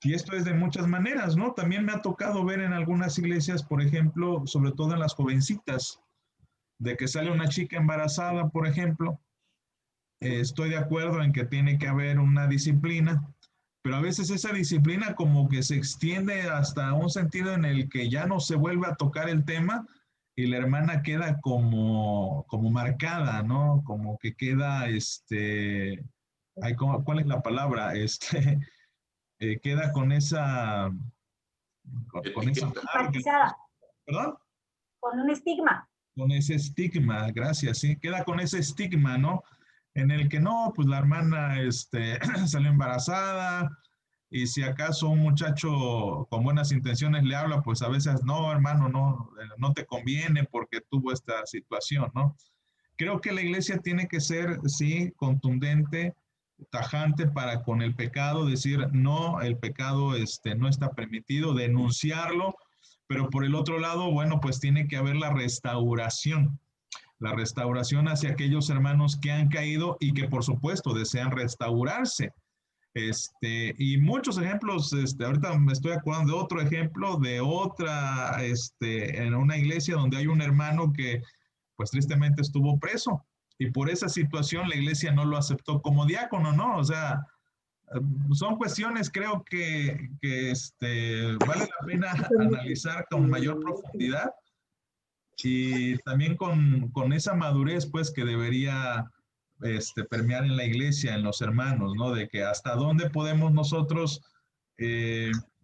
y esto es de muchas maneras, ¿no? También me ha tocado ver en algunas iglesias, por ejemplo, sobre todo en las jovencitas, de que sale una chica embarazada, por ejemplo. Estoy de acuerdo en que tiene que haber una disciplina, pero a veces esa disciplina como que se extiende hasta un sentido en el que ya no se vuelve a tocar el tema y la hermana queda como marcada, ¿no? Como que queda, ¿cuál es la palabra? Queda con esa Estigmatizada. ¿Perdón? Con un estigma. Con ese estigma, gracias, sí, queda con ese estigma, ¿no? En el que no, pues la hermana salió embarazada y si acaso un muchacho con buenas intenciones le habla, pues a veces no, hermano, no te conviene porque tuvo esta situación, ¿no? Creo que la iglesia tiene que ser, sí, contundente, tajante para con el pecado, decir, no, el pecado no está permitido, denunciarlo, pero por el otro lado, bueno, pues tiene que haber la restauración. la restauración hacia aquellos hermanos que han caído y que por supuesto desean restaurarse. Y muchos ejemplos, ahorita me estoy acordando de otro ejemplo, de otra, en una iglesia donde hay un hermano que pues tristemente estuvo preso y por esa situación la iglesia no lo aceptó como diácono, ¿no? O sea, son cuestiones creo que vale la pena analizar con mayor profundidad y también con esa madurez pues que debería permear en la iglesia, en los hermanos, ¿no? De que hasta dónde podemos nosotros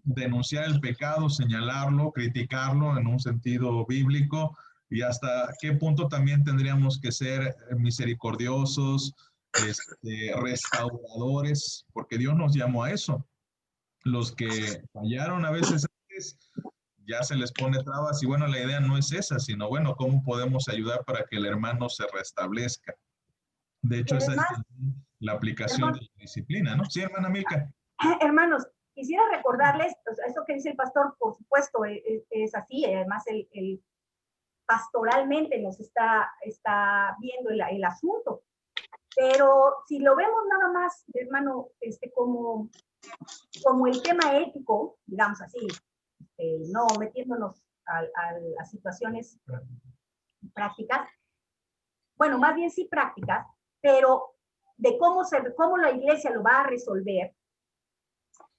denunciar el pecado, señalarlo, criticarlo en un sentido bíblico y hasta qué punto también tendríamos que ser misericordiosos, restauradores, porque Dios nos llamó a eso. Los que fallaron a veces antes, ya se les pone trabas y bueno, la idea no es esa, sino bueno, ¿cómo podemos ayudar para que el hermano se restablezca? De hecho, esa es la aplicación de la disciplina, ¿no? Sí, hermana Milka. Hermanos, quisiera recordarles, pues, esto que dice el pastor, por supuesto, es así, además el pastoralmente nos está viendo el asunto, pero si lo vemos nada más, hermano, como el tema ético, digamos así, no metiéndonos a situaciones prácticas, bueno, más bien sí prácticas, pero de cómo la iglesia lo va a resolver,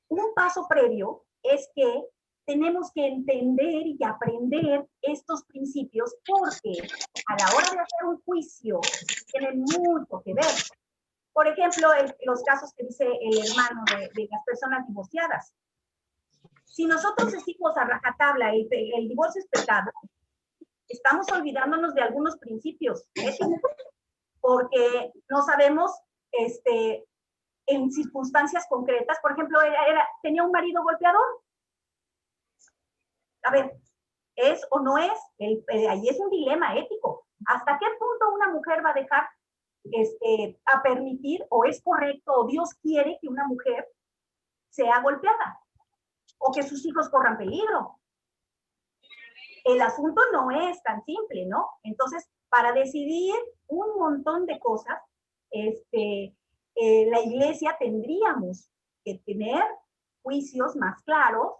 un paso previo es que tenemos que entender y aprender estos principios porque a la hora de hacer un juicio tienen mucho que ver. Por ejemplo, los casos que dice el hermano de las personas divorciadas. Si nosotros decimos a rajatabla el divorcio es pecado, estamos olvidándonos de algunos principios éticos porque no sabemos en circunstancias concretas. Por ejemplo, tenía un marido golpeador. A ver, ¿es o no es? Ahí es un dilema ético. ¿Hasta qué punto una mujer va a dejar a permitir, o es correcto, o Dios quiere que una mujer sea golpeada, o que sus hijos corran peligro? El asunto no es tan simple, ¿no? Entonces, para decidir un montón de cosas, la iglesia tendríamos que tener juicios más claros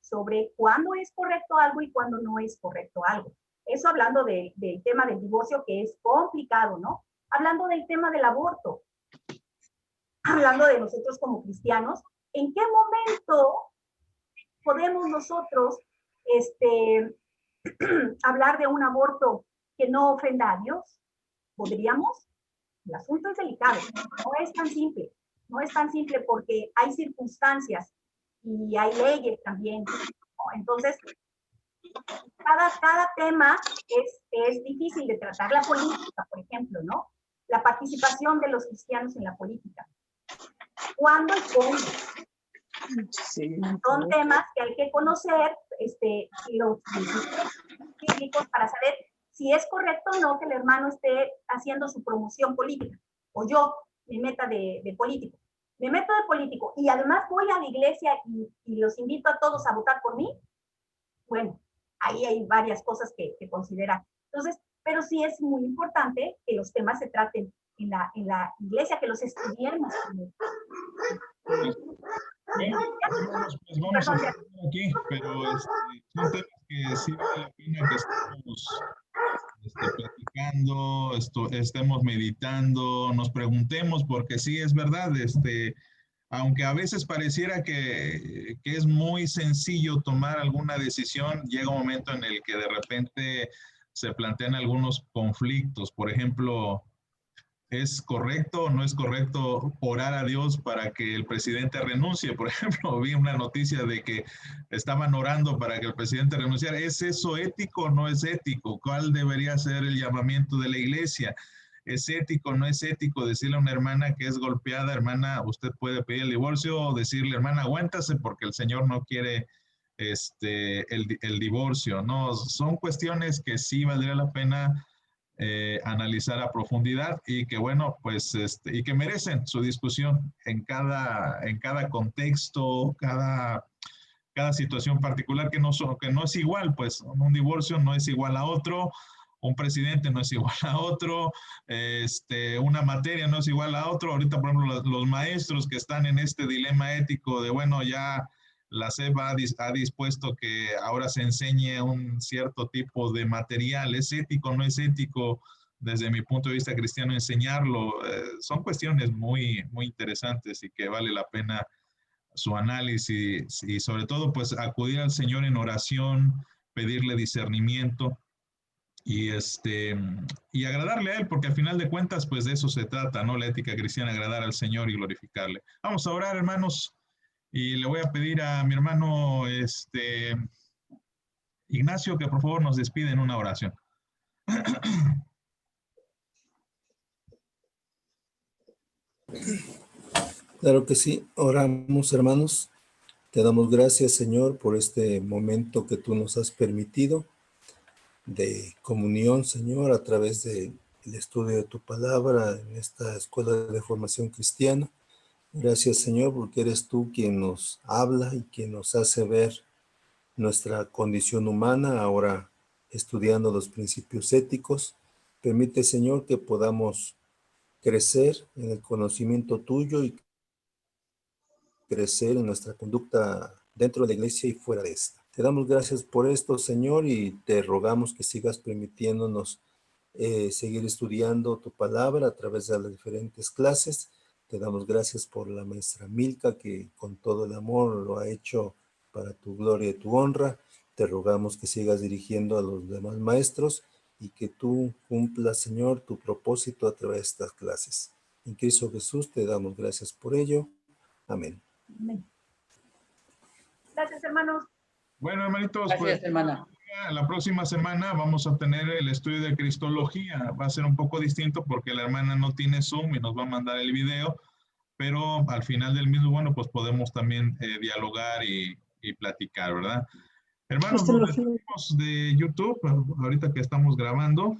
sobre cuándo es correcto algo y cuándo no es correcto algo. Eso hablando del tema del divorcio, que es complicado, ¿no? Hablando del tema del aborto, hablando de nosotros como cristianos, ¿en qué momento podemos nosotros hablar de un aborto que no ofenda a Dios? ¿Podríamos? El asunto es delicado, no es tan simple, no es tan simple porque hay circunstancias y hay leyes también, ¿no? Entonces, cada tema es difícil de tratar. La política, por ejemplo, ¿no? La participación de los cristianos en la política. ¿Cuándo y cómo? Sí, son temas que hay que conocer los bíblicos para saber si es correcto o no que el hermano esté haciendo su promoción política, o yo me meta de político. Me meto de político y además voy a la iglesia y los invito a todos a votar por mí. Bueno, ahí hay varias cosas que considerar. Entonces, pero sí es muy importante que los temas se traten en la iglesia, que los estudiemos. Pues vamos a estar aquí, pero son temas que sí vale la pena que estemos platicando, estemos meditando, nos preguntemos, porque sí es verdad, aunque a veces pareciera que es muy sencillo tomar alguna decisión, llega un momento en el que de repente se plantean algunos conflictos. Por ejemplo, ¿es correcto o no es correcto orar a Dios para que el presidente renuncie? Por ejemplo, vi una noticia de que estaban orando para que el presidente renunciara. ¿Es eso ético o no es ético? ¿Cuál debería ser el llamamiento de la iglesia? ¿Es ético o no es ético decirle a una hermana que es golpeada, hermana, usted puede pedir el divorcio, o decirle, hermana, aguántase porque el Señor no quiere el divorcio? No, son cuestiones que sí valdría la pena analizar a profundidad y que bueno, pues y que merecen su discusión en cada contexto, cada situación particular que no es igual, pues un divorcio no es igual a otro, un presidente no es igual a otro, una materia no es igual a otro. Ahorita, por ejemplo, los maestros que están en este dilema ético de, bueno, ya la SEP ha dispuesto que ahora se enseñe un cierto tipo de material. ¿Es ético, no es ético? Desde mi punto de vista cristiano, enseñarlo. Son cuestiones muy, muy interesantes y que vale la pena su análisis y sobre todo, pues, acudir al Señor en oración, pedirle discernimiento y y agradarle a Él, porque al final de cuentas, pues de eso se trata, ¿no? La ética cristiana, agradar al Señor y glorificarle. Vamos a orar, hermanos, y le voy a pedir a mi hermano, Ignacio, que por favor nos despide en una oración. Claro que sí. Oramos, hermanos. Te damos gracias, Señor, por este momento que tú nos has permitido de comunión, Señor, a través del estudio de tu palabra en esta escuela de formación cristiana. Gracias, Señor, porque eres tú quien nos habla y quien nos hace ver nuestra condición humana, ahora estudiando los principios éticos. Permite, Señor, que podamos crecer en el conocimiento tuyo y crecer en nuestra conducta dentro de la iglesia y fuera de esta. Te damos gracias por esto, Señor, y te rogamos que sigas permitiéndonos seguir estudiando tu palabra a través de las diferentes clases. Te damos gracias por la maestra Milka, que con todo el amor lo ha hecho para tu gloria y tu honra. Te rogamos que sigas dirigiendo a los demás maestros y que tú cumplas, Señor, tu propósito a través de estas clases. En Cristo Jesús te damos gracias por ello. Amén. Amén. Gracias, hermanos. Bueno, hermanitos, Gracias, pues hermana. la próxima semana vamos a tener el estudio de Cristología. Va a ser un poco distinto porque la hermana no tiene Zoom y nos va a mandar el video, pero al final del mismo, bueno, pues podemos también dialogar y platicar, ¿verdad? Hermanos, nos despedimos de YouTube ahorita que estamos grabando.